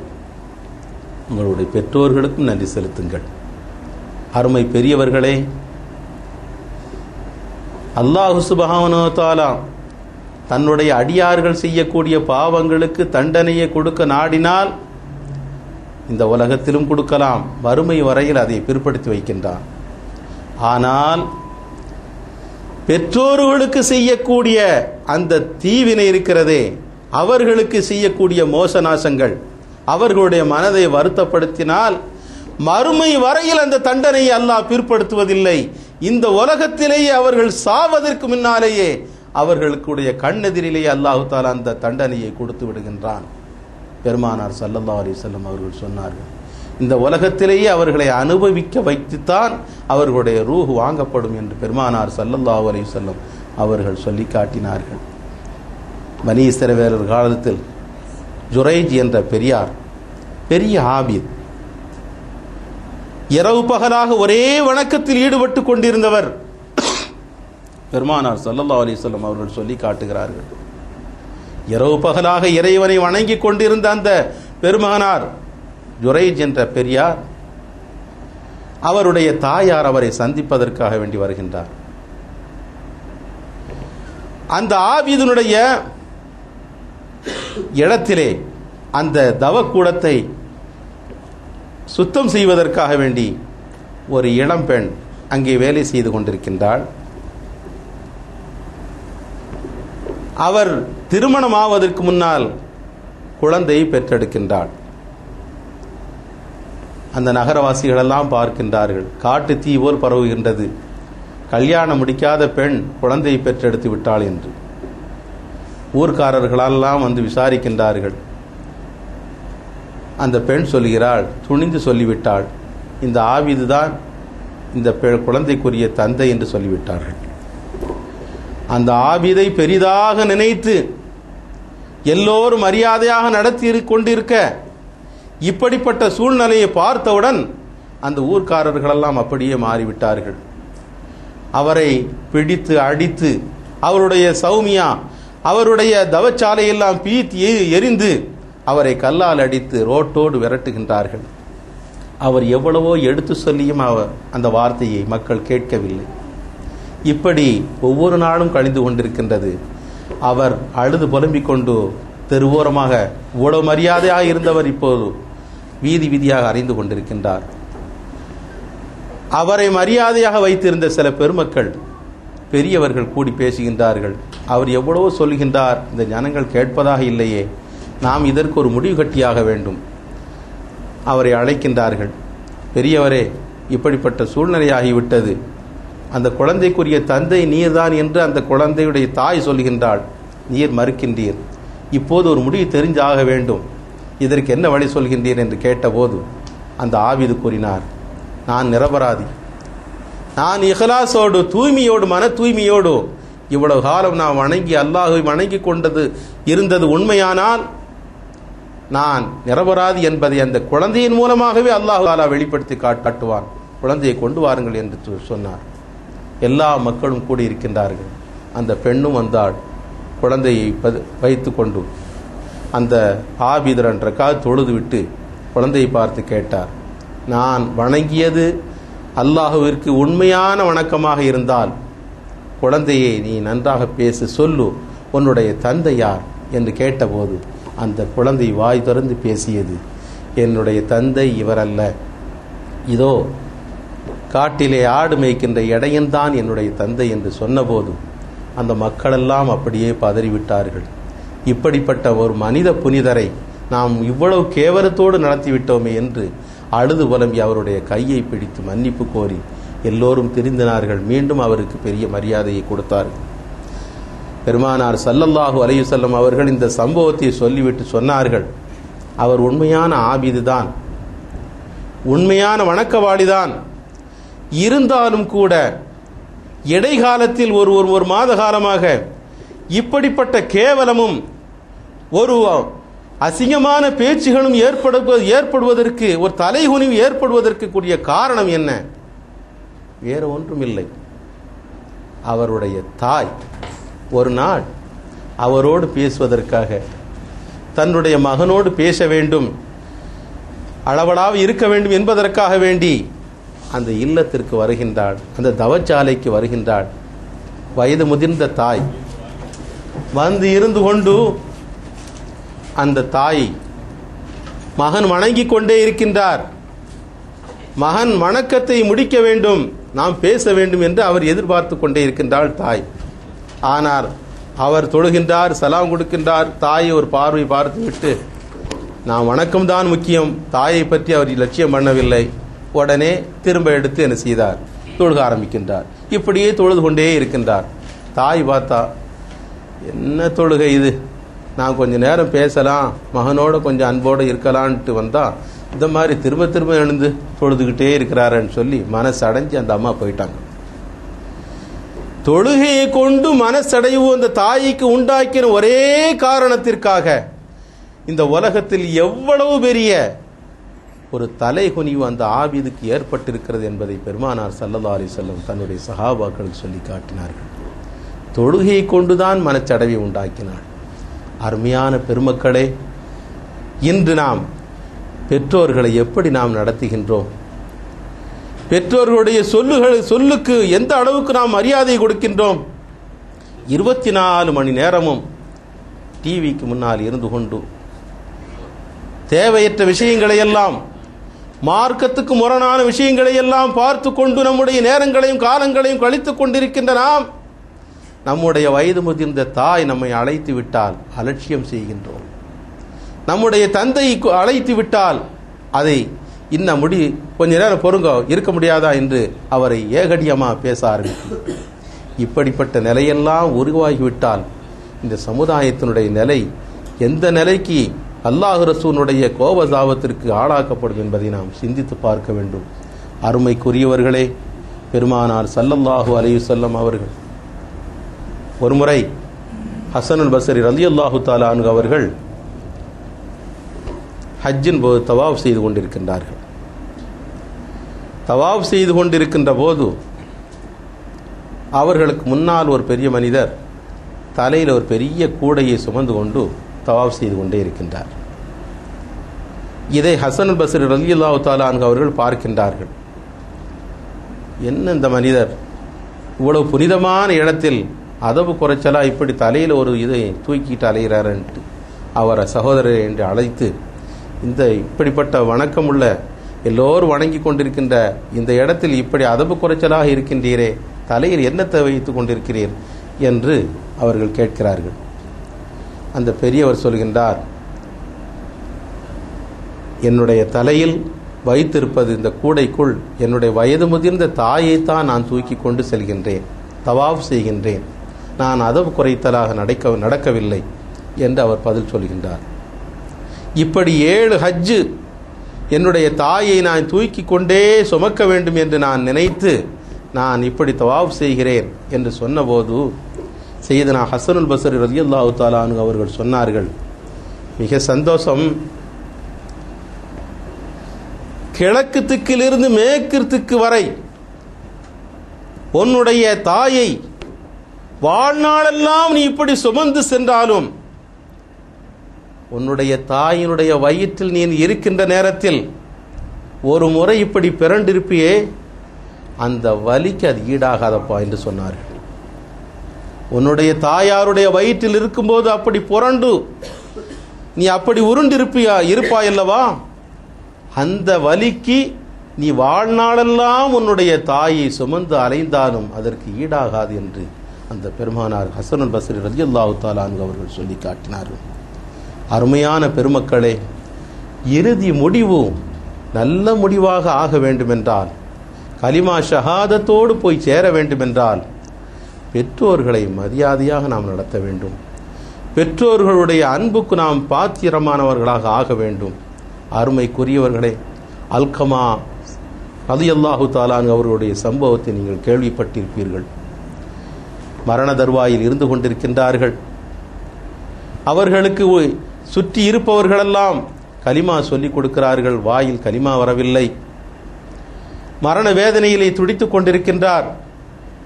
உங்களுடைய பெற்றோர்களுக்கும் நன்றி செலுத்துங்கள். அருமை பெரியவர்களே, அல்லாஹ் சுப்ஹானஹு வ தஆலா தன்னுடைய அடியார்கள் செய்யக்கூடிய பாவங்களுக்கு தண்டனையை கொடுக்க நாடினால் இந்த உலகத்திலும் கொடுக்கலாம், வறுமை வரையில் அதை பிற்படுத்தி வைக்கின்றான். ஆனால் பெற்றோர்களுக்கு செய்யக்கூடிய அந்த தீவினை இருக்கிறதே, அவர்களுக்கு செய்யக்கூடிய மோசநாசங்கள் அவர்களுடைய மனதை வருத்தப்படுத்தினால் மறுமை வரையில் அந்த தண்டனையை அல்லாஹ் பிற்படுத்துவதில்லை. இந்த உலகத்திலேயே அவர்கள் சாவதற்கு முன்னாலேயே அவர்களுடைய கண்ணெதிரிலேயே அல்லாஹ் தஆலா அந்த தண்டனையை கொடுத்து விடுகின்றான். பெருமானார் ஸல்லல்லாஹு அலைஹி வஸல்லம் அவர்கள் சொன்னார்கள், இந்த உலகத்திலேயே அவர்களை அனுபவிக்க வைத்துத்தான் அவர்களுடைய ரூஹ் வாங்கப்படும் என்று பெருமானார் ஸல்லல்லாஹு அலைஹி வஸல்லம் அவர்கள் சொல்லி காட்டினார்கள். பனி இஸ்ரவேலர் காலத்தில் ஜுரைஜ் என்ற பெரியார், பெரிய ஆபித், இரவு பகலாக ஒரே வணக்கத்தில் ஈடுபட்டு கொண்டிருந்தவர். பெருமானார் ஸல்லல்லாஹு அலைஹி வஸல்லம் அவர்கள் சொல்லி காட்டுகிறார்கள், இரவு பகலாக இறைவனை வணங்கி கொண்டிருந்த அந்த பெருமானார் ஜுரைஜ் என்ற பெரியார், அவருடைய தாயார் அவரை சந்திப்பதற்காக வேண்டி வருகின்றார். அந்த ஆபீதுனுடைய இடத்திலே அந்த தவக்கூடத்தை சுத்தம் செய்வதற்காக வேண்டி ஒரு இளம்பெண் அங்கே வேலை செய்து கொண்டிருக்கின்றாள். அவர் திருமணமாவதற்கு முன்னால் குழந்தையை பெற்றெடுக்கின்றாள். அந்த நகரவாசிகளெல்லாம் பார்க்கின்றார்கள், காட்டு தீ போல் பரவுகின்றது, கல்யாணம் முடிக்காத பெண் குழந்தையை பெற்றெடுத்து விட்டாள் என்று. ஊர்க்காரர்களெல்லாம் வந்து விசாரிக்கின்றார்கள். அந்த பெண் சொல்கிறாள், துணிந்து சொல்லிவிட்டாள், இந்த ஆபீது தான் இந்த குழந்தைக்குரிய தந்தை என்று சொல்லிவிட்டார்கள். அந்த ஆபீதை பெரிதாக நினைத்து எல்லோரும் மரியாதையாக நடத்தி கொண்டிருக்க இப்படிப்பட்ட சூழ்நிலையை பார்த்தவுடன் அந்த ஊர்க்காரர்களெல்லாம் அப்படியே மாறிவிட்டார்கள். அவரை பிடித்து அடித்து அவருடைய சௌமியா அவருடைய தவச்சாலையெல்லாம் பீத்தி எரிந்து அவரை கல்லால் அடித்து ரோட்டோடு விரட்டுகின்றார்கள். அவர் எவ்வளவோ எடுத்து சொல்லியும் அந்த வார்த்தையை மக்கள் கேட்கவில்லை. இப்படி ஒவ்வொரு நாளும் கழிந்து கொண்டிருக்கின்றது. அவர் அழுது புலம்பிக் கொண்டு தெருவோரமாக இவ்வளவு மரியாதையாக இருந்தவர் இப்போது வீதி வீதியாக அறிந்து கொண்டிருக்கின்றார். அவரை மரியாதையாக வைத்திருந்த சில பெருமக்கள், பெரியவர்கள் கூடி பேசுகின்றார்கள். அவர் எவ்வளவோ சொல்கின்றார், இந்த ஜனங்கள் கேட்பதாக இல்லையே, நாம் இதற்கு ஒரு முடிவு கட்டியாக வேண்டும். அவரை அழைக்கின்றார்கள். பெரியவரே, இப்படிப்பட்ட சூழ்நிலையாகிவிட்டது, அந்த குழந்தைக்குரிய தந்தை நீர்தான் என்று அந்த குழந்தையுடைய தாய் சொல்கின்றாள். நீர் மறுக்கின்றீர். இப்போது ஒரு முடிவு தெரிஞ்சாக வேண்டும், இதற்கு என்ன வழி சொல்கின்றீர் என்று கேட்டபோது அந்த ஆபிது கூறினார், நான் நிரபராதி, நான் இஹ்லாஸோடு தூய்மையோடு மன தூய்மையோடு இவ்வளவு காலம் நான் வணங்கி அல்லாஹை வணங்கி கொண்டது இருந்தது உண்மையானால் நான் நிரபராதி என்பதை அந்த குழந்தையின் மூலமாகவே அல்லாஹ் தஆலா வெளிப்படுத்தி காட்டுவான், குழந்தையை கொண்டு வாருங்கள் என்று சொன்னார். எல்லா மக்களும் கூடியிருக்கின்றார்கள். அந்த பெண்ணும் வந்தாள். குழந்தையை வைத்து கொண்டு அந்த ஆபிதர் என்றக்காக தொழுது விட்டு குழந்தையை பார்த்து கேட்டார், நான் வணங்கியது அல்லாஹுவிற்கு உண்மையான வணக்கமாக இருந்தால் குழந்தையை நீ நன்றாக பேசு, சொல்லு, உன்னுடைய தந்தை யார் என்று கேட்டபோது அந்த குழந்தை வாய் திறந்து பேசியது, என்னுடைய தந்தை இவரல்ல, இதோ காட்டிலே ஆடு மேய்க்கின்ற இடையன்தான் என்னுடைய தந்தை என்று சொன்னபோது அந்த மக்களெல்லாம் அப்படியே பதறிவிட்டார்கள். இப்படிப்பட்ட ஒரு மனித புனிதரை நாம் இவ்வளவு கேவலத்தோடு நடத்திவிட்டோமே என்று அழுது புலம்பி அவருடைய கையை பிடித்து மன்னிப்பு கோரி எல்லோரும் திருந்தினார்கள். மீண்டும் அவருக்கு பெரிய மரியாதையை கொடுத்தார்கள். பெருமானார் ஸல்லல்லாஹு அலைஹி வஸல்லம் அவர்கள் இந்த சம்பவத்தை சொல்லிவிட்டு சொன்னார்கள், அவர் உண்மையான ஆபிதுதான், உண்மையான வணக்கவாளிதான். இருந்தாலும் கூட இடைக்காலத்தில் ஒரு மாத காலமாக இப்படிப்பட்ட கேவலமும் ஒரு அசிங்கமான பேச்சுகளும் ஏற்படுவதற்கு, ஒரு தலைகுனிவு ஏற்படுவதற்கு கூடிய காரணம் என்ன? வேறு ஒன்றுமில்லை. அவருடைய தாய் ஒரு நாள் அவரோடு பேசுவதற்காக, தன்னுடைய மகனோடு பேச வேண்டும், அளவலாக இருக்க வேண்டும் என்பதற்காக வேண்டி அந்த இல்லத்திற்கு வருகின்றாள், அந்த தவச்சாலைக்கு வருகின்றாள். வயது முதிர்ந்த தாய் வந்து இருந்து கொண்டு அந்த தாய் மகன் வணங்கி கொண்டே இருக்கின்றார். மகன் வணக்கத்தை முடிக்க வேண்டும், நாம் பேச வேண்டும் என்று அவர் எதிர்பார்த்து கொண்டே இருக்கின்றாள் தாய். ஆனால் அவர் தொழுகின்றார், சலாம் கொடுக்கின்றார். தாயை ஒரு பார்வை பார்த்து விட்டு, நான் வணக்கம்தான் முக்கியம், தாயை பற்றி அவர் லட்சியம் பண்ணவில்லை. உடனே திரும்ப எடுத்து என்ன செய்தார், தொழுக ஆரம்பிக்கின்றார். இப்படியே தொழுது கொண்டே இருக்கின்றார். தாய் பார்த்தா, என்ன தொழுகை இது, நான் கொஞ்சம் நேரம் பேசலாம், மகனோட கொஞ்சம் அன்போடு இருக்கலான்ட்டு வந்தா இந்த மாதிரி திரும்ப திரும்ப எழுந்து தொழுதுகிட்டே இருக்கிறாருன்னு சொல்லி மனசடைஞ்சு அந்த அம்மா போயிட்டாங்க. தொழுகையை கொண்டு மனசடைவு அந்த தாய்க்கு உண்டாக்கின ஒரே காரணத்திற்காக இந்த உலகத்தில் எவ்வளவு பெரிய ஒரு தலைகுனிவு அந்த ஆபிதுக்கு ஏற்பட்டிருக்கிறது என்பதை பெருமானார் ஸல்லல்லாஹு அலைஹி வஸல்லம் தன்னுடைய சஹாபாக்களுக்கு சொல்லி காட்டினார்கள். தொழுகையை கொண்டுதான் மனச்சடவை உண்டாக்கினார். அருமையான பெருமக்களே, இன்று நாம் பெற்றோர்களை எப்படி நாம் நடத்துகின்றோம்? பெற்றோர்களுடைய சொல்லுக்கு எந்த அளவுக்கு நாம் மரியாதை கொடுக்கின்றோம்? 24 மணி நேரமும் டிவிக்கு முன்னால் இருந்து கொண்டு தேவையற்ற விஷயங்களை எல்லாம், மார்க்கத்துக்கு முரணான விஷயங்களை எல்லாம் பார்த்து கொண்டு நம்முடைய நேரங்களையும் காலங்களையும் கழித்துக் கொண்டிருக்கின்ற நாம், நம்முடைய வயது முதிர்ந்த தாய் நம்மை அழைத்து விட்டால் அலட்சியம் செய்கின்றோம். நம்முடைய தந்தை அழைத்து விட்டால் அதை கொஞ்ச நேரம் பொறுங்க, இருக்க முடியாதா என்று அவரை ஏகடியமாக பேச ஆரம்பிக்கும். இப்படிப்பட்ட நிலையெல்லாம் உருவாகிவிட்டால் இந்த சமுதாயத்தினுடைய நிலை எந்த நிலைக்கு அல்லாஹ் ரசூலுடைய கோபதாபத்திற்கு ஆளாக்கப்படும் என்பதை நாம் சிந்தித்து பார்க்க வேண்டும். அருமைக்குரியவர்களே, பெருமானார் ஸல்லல்லாஹு அலைஹி வஸல்லம் அவர்கள் ஒருமுறை ஹசனுல் பஸ்ரி ரலியல்லாஹு தஆலா அன்ஹு அவர்கள் ஹஜ்ஜின் போது தவாஃப் செய்து கொண்டிருக்கின்றார்கள். தவாஃப் செய்து கொண்டிருக்கின்ற போது அவர்களுக்கு முன்னால் ஒரு பெரிய மனிதர் தலையில் ஒரு பெரிய கூடையை சுமந்து கொண்டு தவாஃப் செய்து கொண்டே இருக்கின்றார். இதை ஹசனுல் பஸ்ரி ரலியல்லாஹு தஆலா அன்ஹு அவர்கள் பார்க்கின்றார்கள். என்ன இந்த மனிதர் இவ்வளவு புனிதமான இடத்தில் அதவு குறைச்சலா இப்படி தலையில் ஒரு இதை தூக்கிட்டு அலைகிறாருன்ட்டு அவரை சகோதரர் என்று அழைத்து, இந்த இப்படிப்பட்ட வணக்கமுள்ள எல்லோரும் வணங்கி கொண்டிருக்கின்ற இந்த இடத்தில் இப்படி அதப்பு குறைச்சலாக இருக்கின்றீரே, தலையில் என்னத்தை வைத்துக் கொண்டிருக்கிறீர் என்று அவர்கள் கேட்கிறார்கள். அந்த பெரியவர் சொல்கின்றார், என்னுடைய தலையில் வைத்திருப்பது இந்த கூடைக்குள் என்னுடைய வயது முதிர்ந்த தாயைத்தான் நான் தூக்கி கொண்டு செல்கின்றேன், தவாஃப் செய்கின்றேன், நான் அதவு குறைத்தலாக நடக்கவில்லை என்று அவர் பதில் சொல்கின்றார். இப்படி 7 ஹஜ்ஜு என்னுடைய தாயை நான் தூக்கி கொண்டே சுமக்க வேண்டும் என்று நான் நினைத்து நான் இப்படி தவாஃப் செய்கிறேன் என்று சொன்னபோது சையதுனா ஹசனுல் பஸ்ரி ரலியல்லாஹு தஆலா அன்ஹு அவர்கள் சொன்னார்கள், மிக சந்தோஷம், கிழக்கு திக்கிலிருந்து மேற்கு திக்கு வரை உன்னுடைய தாயை வாழ்நாளெல்லாம் நீ இப்படி சுமந்து சென்றாலும் உன்னுடைய தாயினுடைய வயிற்றில் நீ இருக்கின்ற நேரத்தில் ஒரு முறை இப்படி பிறண்டிருப்பியே, அந்த வலிக்கு அது ஈடாகாதப்பா என்று சொன்னார்கள். உன்னுடைய தாயாருடைய வயிற்றில் இருக்கும்போது அப்படி புரண்டு நீ அப்படி இருப்பாயல்லவா, அந்த வலிக்கு நீ வாழ்நாளெல்லாம் உன்னுடைய தாயை சுமந்து அலைந்தாலும் அதற்கு ஈடாகாது என்று அந்த பெருமானார் ஹசனுல் பஸ்ரி ரலியல்லாஹு தஆலா அன்ஹு அவர்கள் சொல்லி காட்டினார்கள். அருமையான பெருமக்களே, இறுதி முடிவு நல்ல முடிவாக ஆக வேண்டுமென்றால், கலிமா ஷஹாதத்தோடு போய் சேர வேண்டுமென்றால் பெற்றோர்களை மரியாதையாக நாம் நடத்த வேண்டும். பெற்றோர்களுடைய அன்புக்கு நாம் பாத்திரமானவர்களாக ஆக வேண்டும். அருமைக்குரியவர்களே, அல்கமா ரலியல்லாஹு தஆலா அன்ஹு அவர்களுடைய சம்பவத்தை நீங்கள் கேள்விப்பட்டிருப்பீர்கள். மரண தருவாயில் இருந்து கொண்டிருக்கின்றார்கள். அவர்களுக்கு சுற்றி இருப்பவர்களெல்லாம் கலிமா சொல்லிக் கொடுக்கிறார்கள், வாயில் கலிமா வரவில்லை. மரண வேதனையிலே துடித்துக் கொண்டிருக்கின்றார்.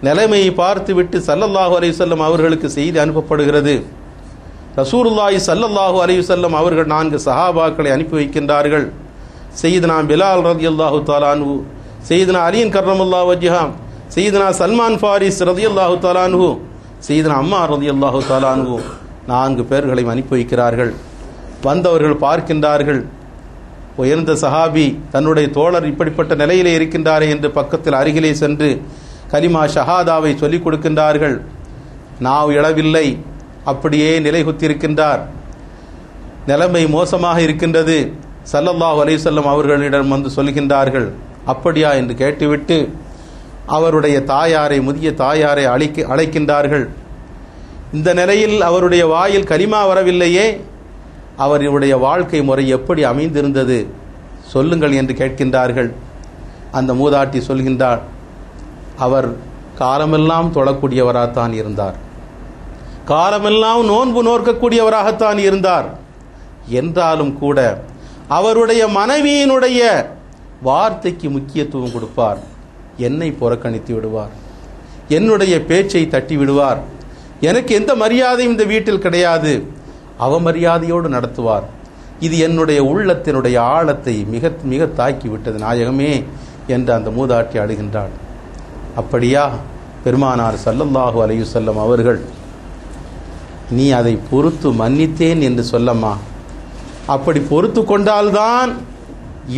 நிலைமையை பார்த்துவிட்டு ஸல்லல்லாஹு அலைஹி வஸல்லம் அவர்களுக்கு செய்தி அனுப்பப்படுகிறது. ரசூலுல்லாஹி ஸல்லல்லாஹு அலைஹி வஸல்லம் அவர்கள் 4 சஹாபாக்களை அனுப்பி வைக்கின்றார்கள். சையதுனா பிலால் ரலியல்லாஹு தஆலா அன்ஹு, சையதுனா அலி கர்ரமல்லாஹு வஜ்ஹா, சையதுனா சல்மான் ஃபாரிஸ் ரலியல்லாஹு தஆலா அன்ஹு, சையதுனா அம்மார் ரலியல்லாஹு தஆலா அன்ஹு 4 பேர்களையும் அனுப்பி வைக்கிறார்கள். வந்தவர்கள் பார்க்கின்றார்கள், உயர்ந்த சஹாபி தன்னுடைய தோழர் இப்படிப்பட்ட நிலையிலே இருக்கின்றாரே என்று பக்கத்தில் அருகிலே சென்று கலிமா ஷஹாதாவை சொல்லிக் கொடுக்கின்றார்கள். நாவ் இழவில்லை, அப்படியே நிலைகுத்திருக்கின்றார். நிலைமை மோசமாக இருக்கின்றது. ஸல்லல்லாஹு அலைஹி வஸல்லம் அவர்களிடம் வந்து சொல்கின்றார்கள். அப்படியா என்று கேட்டுவிட்டு அவருடைய தாயாரை, முதிய தாயாரை அழைக்கின்றார்கள். இந்த நிலையில் அவருடைய வாயில் கலிமா வரவில்லையே, அவருடைய வாழ்க்கை முறை எப்படி அமைந்திருந்தது சொல்லுங்கள் என்று கேட்கின்றார்கள். அந்த மூதாட்டி சொல்கின்றார், அவர் காலமெல்லாம் தொழக்கூடியவராகத்தான் இருந்தார், காலமெல்லாம் நோன்பு நோக்கக்கூடியவராகத்தான் இருந்தார். என்றாலும் கூட அவருடைய மனைவியினுடைய வார்த்தைக்கு முக்கியத்துவம் கொடுப்பார். என்னை புறக்கணித்து விடுவார், என்னுடைய பேச்சை தட்டி விடுவார், எனக்கு எந்த மரியாதையும் இந்த வீட்டில் கிடையாது, அவமரியாதையோடு நடத்துவார். இது என்னுடைய உள்ளத்தினுடைய ஆழத்தை மிக மிக தாக்கிவிட்டது நாயகமே என்று அந்த மூதாட்டி அழுகின்றாள். அப்படியா? பெருமானார் ஸல்லல்லாஹு அலைஹி வஸல்லம் அவர்கள், நீ அதை பொறுத்து மன்னித்தேன் என்று சொல்லம்மா, அப்படி பொறுத்து கொண்டால்தான்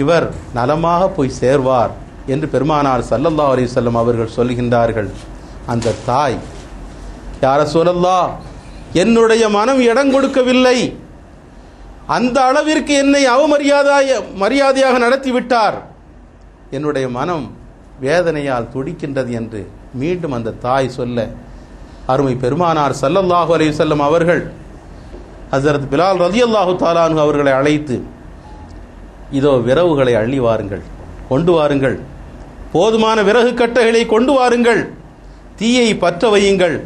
இவர் நலமாக போய் சேர்வார் என்று பெருமானார் ஸல்லல்லாஹு அலைஹி வஸல்லம் அவர்கள் சொல்கின்றார்கள். அந்த தாய், யா ரசூலல்லாஹ், என்னுடைய மனம் இடம் கொடுக்கவில்லை, அந்த அளவிற்கு என்னை மரியாதையாக நடத்திவிட்டார், என்னுடைய மனம் வேதனையால் துடிக்கின்றது என்று மீண்டும் அந்த தாய் சொல்ல, அருமை பெருமானார் ஸல்லல்லாஹு அலைஹி வஸல்லம் அவர்கள் ஹஸரத் பிலால் ரலியல்லாஹு தஆலா அன்ஹு அவர்களை அழைத்து, இதோ விறகுகளை அள்ளி வாருங்கள், கொண்டு வாருங்கள், போதுமான விறகு கட்டைகளை கொண்டு வாருங்கள், தீயை பற்ற வையுங்கள்,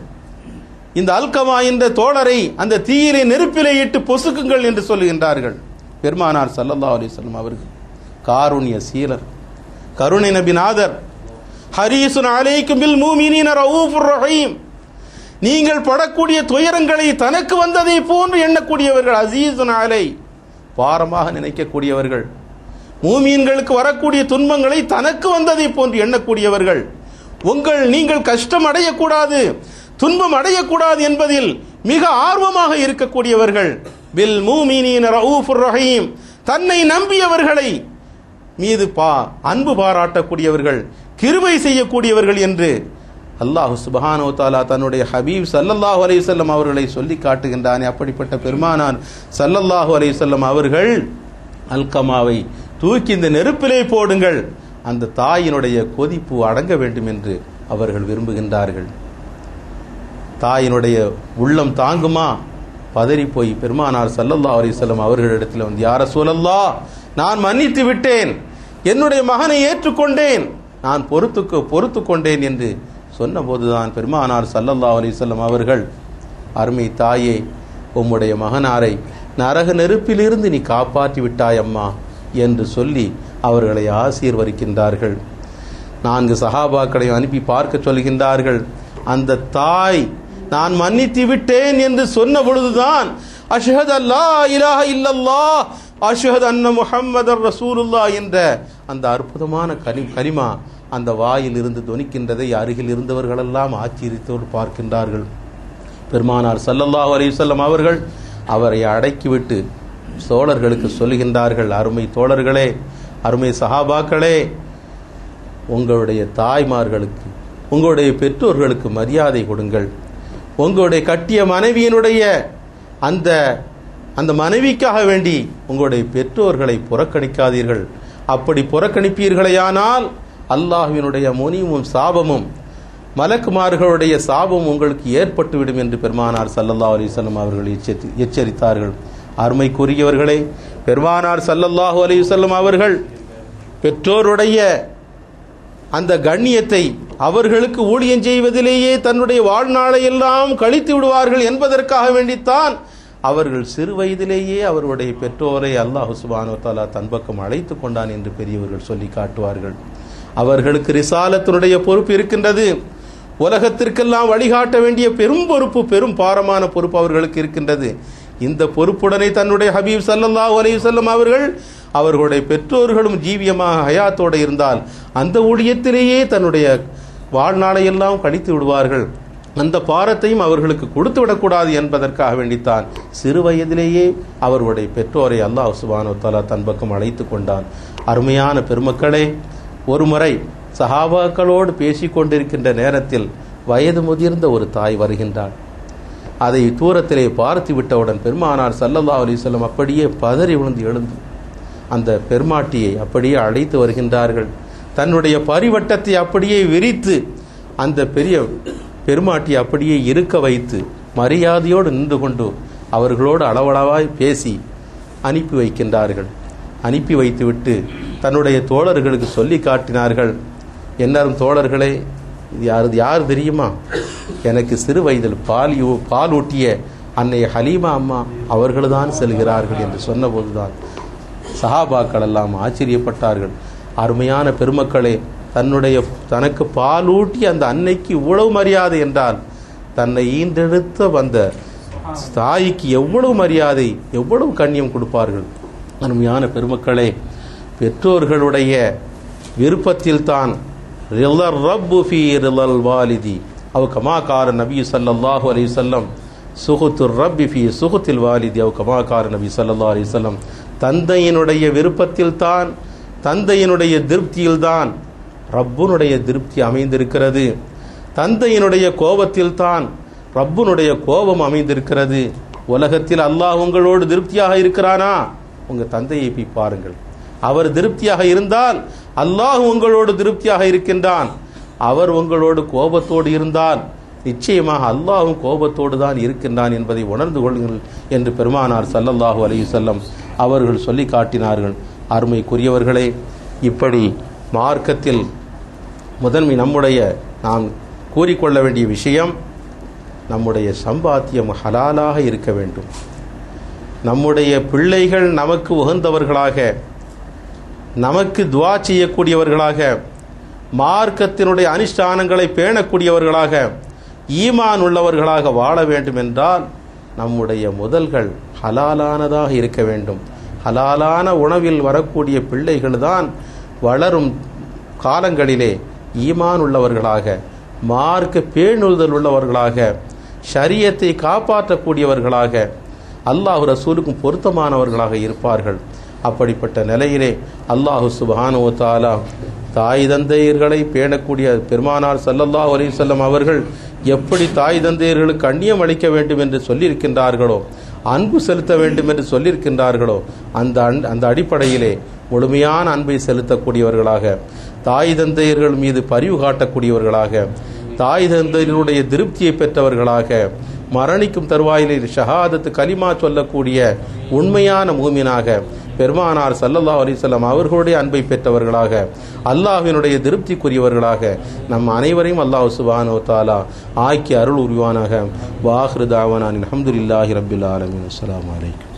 இந்த அல்கமா என்ற தோழரை அந்த தீயிலே நெருப்பிலே இட்டு பொசுக்குங்கள் என்று சொல்லுகின்றார்கள். பெருமானார் ஸல்லல்லாஹு அலைஹி வஸல்லம் அவர்கள் காருண்ய சீலர், கருணை நபிநாதர், ஹரீசுன் அலைக்கும் பில் முஃமினீன ரഊஃபுர் ரஹீம், நீங்கள் படக்கூடிய துயரங்களை தனக்கு வந்ததை போன்று எண்ணக்கூடியவர்கள், அஸீஸுன் அலை, பாரமாக நினைக்கக்கூடியவர்கள், மூமீன்களுக்கு வரக்கூடிய துன்பங்களை தனக்கு வந்ததை போன்று எண்ணக்கூடியவர்கள், நீங்கள் கஷ்டம் அடையக்கூடாது, துன்பம் அடையக்கூடாது என்பதில் மிக ஆர்வமாக இருக்கக்கூடியவர்கள். பில் மூமினீன ரഊஃபுர் ரஹீம். தன்னை நம்பியவர்களை மீது அன்பு பாராட்டக்கூடியவர்கள், கிருபை செய்யக்கூடியவர்கள் என்று அல்லாஹ் சுப்ஹானஹு வ தஆலா தன்னுடைய ஹபீப் ஸல்லல்லாஹு அலைஹி வஸல்லம் அவர்களை சொல்லி காட்டுகின்றானே. அப்படிப்பட்ட பெருமானார் ஸல்லல்லாஹு அலைஹி வஸல்லம் அவர்கள் அல்கமாவை தூக்கி இந்த நெருப்பிலே போடுங்கள், அந்த தாயினுடைய கொதிப்பு அடங்க வேண்டும் என்று அவர்கள் விரும்புகின்றார்கள். தாயினுடைய உள்ளம் தாங்குமா? பதறி போய் பெருமானார் ஸல்லல்லாஹு அலைஹி வஸல்லம் அவர்களிடத்தில் வந்து, யா ரசூலல்லாஹ், நான் மன்னித்து விட்டேன், என்னுடைய மகனை ஏற்றுக்கொண்டேன், நான் பொறுத்து கொண்டேன் என்று சொன்னபோதுதான் பெருமானார் ஸல்லல்லாஹு அலைஹி வஸல்லம் அவர்கள், அருமை தாயே, உம்முடைய மகனாரை நரக நெருப்பிலிருந்து நீ காப்பாற்றி விட்டாய் அம்மா என்று சொல்லி அவர்களை ஆசீர்வதிக்கின்றார்கள். 4 சஹாபாக்களை அனுப்பி பார்க்க சொல்கின்றார்கள். அந்த தாய் நான் மன்னித்து விட்டேன் என்று சொன்ன பொழுதுதான் அஷ்ஹது அல்லா இலாஹ இல்லல்லாஹ் அஷ்ஹது அன்ன முஹம்மதர் ரசூலுல்லாஹ் என்ற அந்த அற்புதமான கலிமா அந்த வாயில் இருந்து தொனிக்கின்றதை அருகில் இருந்தவர்களெல்லாம் ஆச்சரியத்தோடு பார்க்கின்றார்கள். பெருமானார் ஸல்லல்லாஹு அலைஹி வஸல்லம் அவர்கள் அவரை அடக்கிவிட்டு தோழர்களுக்கு சொல்லுகின்றார்கள், அருமை தோழர்களே, அருமை சஹாபாக்களே, உங்களுடைய தாய்மார்களுக்கு, உங்களுடைய பெற்றோர்களுக்கு மரியாதை கொடுங்கள். உங்களுடைய கட்டிய மனைவியினுடைய அந்த மனைவிக்காக வேண்டி உங்களுடைய பெற்றோர்களை புறக்கணிக்காதீர்கள். அப்படி புறக்கணிப்பீர்களேயானால் அல்லாஹ்வினுடைய முனிவும் சாபமும் மலக்குமார்களுடைய சாபம் உங்களுக்கு ஏற்பட்டுவிடும் என்று பெருமானார் ஸல்லல்லாஹு அலைஹி வஸல்லம் அவர்கள் எச்சரித்தார்கள். அருமைக்குரியவர்களே, பெருமானார் ஸல்லல்லாஹு அலைஹி வஸல்லம் அவர்கள் பெற்றோருடைய அந்த கண்ணியத்தை, அவர்களுக்கு ஊழியம் செய்வதிலேயே தன்னுடைய வாழ்நாளை எல்லாம் கழித்து விடுவார்கள் என்பதற்காக வேண்டித்தான் அவர்கள் சிறு வயதிலேயே அவருடைய பெற்றோரை அல்லாஹ் சுப்ஹானஹு வ தஆலா தன் பக்கம் அழைத்து கொண்டான் என்று பெரியவர்கள் சொல்லி காட்டுவார்கள். அவர்களுக்கு ரிசாலத்தினுடைய பொறுப்பு இருக்கின்றது. உலகத்திற்கெல்லாம் வழிகாட்ட வேண்டிய பெரும் பொறுப்பு, பெரும் பாரமான பொறுப்பு அவர்களுக்கு இருக்கின்றது. இந்த பொறுப்புடனே தன்னுடைய ஹபீப் ஸல்லல்லாஹு அலைஹி வஸல்லம் அவர்கள் அவர்களுடைய பெற்றோர்களும் ஜீவியமாக ஹயாத்தோடு இருந்தால் அந்த ஊழியத்திலேயே தன்னுடைய வாழ்நாளை எல்லாம் கழித்து விடுவார்கள். அந்த பாரத்தையும் அவர்களுக்கு கொடுத்து விடக்கூடாது என்பதற்காக வேண்டித்தான் சிறு வயதிலேயே அவர்களுடைய பெற்றோரை அல்லாஹ் சுப்ஹானஹு வ தஆலா தன் பக்கம் அழைத்து கொண்டான். அருமையான பெருமக்களே, ஒருமுறை சஹாபாக்களோடு பேசிக்கொண்டிருக்கின்ற நேரத்தில் வயது முதிர்ந்த ஒரு தாய் வருகின்றாள். அதை தூரத்திலே பார்த்து விட்டவுடன் பெருமானார் ஸல்லல்லாஹு அலைஹி வஸல்லம் அப்படியே பதறி விழுந்து எழுந்து அந்த பெருமாட்டியை அப்படியே அழைத்து வருகின்றார்கள். தன்னுடைய பரிவட்டத்தை அப்படியே விரித்து அந்த பெரிய பெருமாட்டியை அப்படியே இருக்க வைத்து மரியாதையோடு நின்று கொண்டு அவர்களோடு அளவளவாய் பேசி அனுப்பி வைக்கின்றார்கள். அனுப்பி வைத்துவிட்டு தன்னுடைய தோழர்களுக்கு சொல்லி காட்டினார்கள். எல்லாரும், தோழர்களே, இது யார் தெரியுமா? எனக்கு சிறு வயதில் பால் ஊட்டிய அன்னை ஹலீமா அம்மா அவர்கள்தான் செல்கிறார்கள் என்று சொன்னபோதுதான் சஹாபாக்கள் எல்லாம் ஆச்சரியப்பட்டார்கள். அருமையான பெருமக்களே, தனக்கு பாலூட்டி அந்த அன்னைக்கு இவ்வளவு மரியாதை என்றால் தன்னை ஈன்றெடுத்த வந்த தாய்க்கு எவ்வளவு மரியாதை, எவ்வளவு கண்ணியம் கொடுப்பார்கள். அருமையான பெருமக்களே, பெற்றோர்களுடைய விருப்பத்தில் தான் ரிலர் ரப்பு ஃபீ ரிலல் வாலிதி அவ் கமா கார நபி ஸல்லல்லாஹு அலைஹி வஸல்லம் சுகுத்துர் ரப்பி ஃபீ சுகுத்தில் வாலிதி அவ் கமா கார நபி ஸல்லல்லாஹு அலைஹி வஸல்லம். தந்தையினுடைய விருப்பத்தில் தான், தந்தையினுடைய திருப்தியில்தான் ரப்புனுடைய திருப்தி அமைந்திருக்கிறது. தந்தையினுடைய கோபத்தில் தான் ரப்புனுடைய கோபம் அமைந்திருக்கிறது. உலகத்தில் அல்லாஹ் உங்களோடு திருப்தியாக இருக்கிறானா? உங்க தந்தையை போய் பாருங்கள். அவர் திருப்தியாக இருந்தால் அல்லாஹ் உங்களோடு திருப்தியாக இருக்கின்றான். அவர் உங்களோடு கோபத்தோடு இருந்தால் நிச்சயமாக அல்லாஹும் கோபத்தோடு தான் இருக்கின்றான் என்பதை உணர்ந்து கொள்ளுங்கள் என்று பெருமானார் ஸல்லல்லாஹு அலைஹி வஸல்லம் அவர்கள் சொல்லி காட்டினார்கள். அருமைக்குரியவர்களே, இப்படி மார்க்கத்தில் முதன்மை நாம் கூறிக்கொள்ள வேண்டிய விஷயம், நம்முடைய சம்பாத்தியம் ஹலாலாக இருக்க வேண்டும். நம்முடைய பிள்ளைகள் நமக்கு உகந்தவர்களாக, நமக்கு துஆ செய்யக்கூடியவர்களாக, மார்க்கத்தினுடைய அனுஷ்டானங்களை பேணக்கூடியவர்களாக, ஈமான் உள்ளவர்களாக வாழ வேண்டும் என்றால் நம்முடைய முதல்கள் ஹலாலானதாக இருக்க வேண்டும். ஹலாலான உணவில் வரக்கூடிய பிள்ளைகள் தான் வளரும் காலங்களிலே ஈமான் உள்ளவர்களாக, மார்க்க பேணுதல் உள்ளவர்களாக, ஷரியத்தை காப்பாற்றக்கூடியவர்களாக, அல்லாஹ் ரசூலுக்கும் பொருத்தமானவர்களாக இருப்பார்கள். அப்படிப்பட்ட நிலையிலே அல்லாஹ் சுப்ஹானஹு வ தஆலா தாய் தந்தையர்களை பேணக்கூடிய பெருமானார் ஸல்லல்லாஹு அலைஹி வஸல்லம் அவர்கள் எப்படி தாய் தந்தையர்களுக்கு கண்ணியம் அளிக்க வேண்டும் என்று சொல்லியிருக்கின்றார்களோ, அன்பு செலுத்த வேண்டும் என்று சொல்லியிருக்கின்றார்களோ, அந்த அடிப்படையிலே முழுமையான அன்பை செலுத்தக்கூடியவர்களாக, தாய் தந்தையர்கள் மீது பரிவு காட்டக்கூடியவர்களாக, தாய் தந்தையர்களுடைய திருப்தியை பெற்றவர்களாக, மரணிக்கும் தருவாயிலே ஷஹாதத்து கலிமா சொல்லக்கூடிய உண்மையான மூமினாக, பெருமானார் ஸல்லல்லாஹு அலைஹி வஸல்லம் அவர்களுடைய அன்பை பெற்றவர்களாக, அல்லாஹ்வினுடைய திருப்திக்குரியவர்களாக நம் அனைவரையும் அல்லாஹ் சுப்ஹானஹு வ தஆலா ஆக்கி அருள் உரிவானாக. வாஹிரு தாவானா அல்ஹம்துலில்லாஹி ரப்பில் ஆலமீன். அஸ்ஸலாமு அலைக்கும்.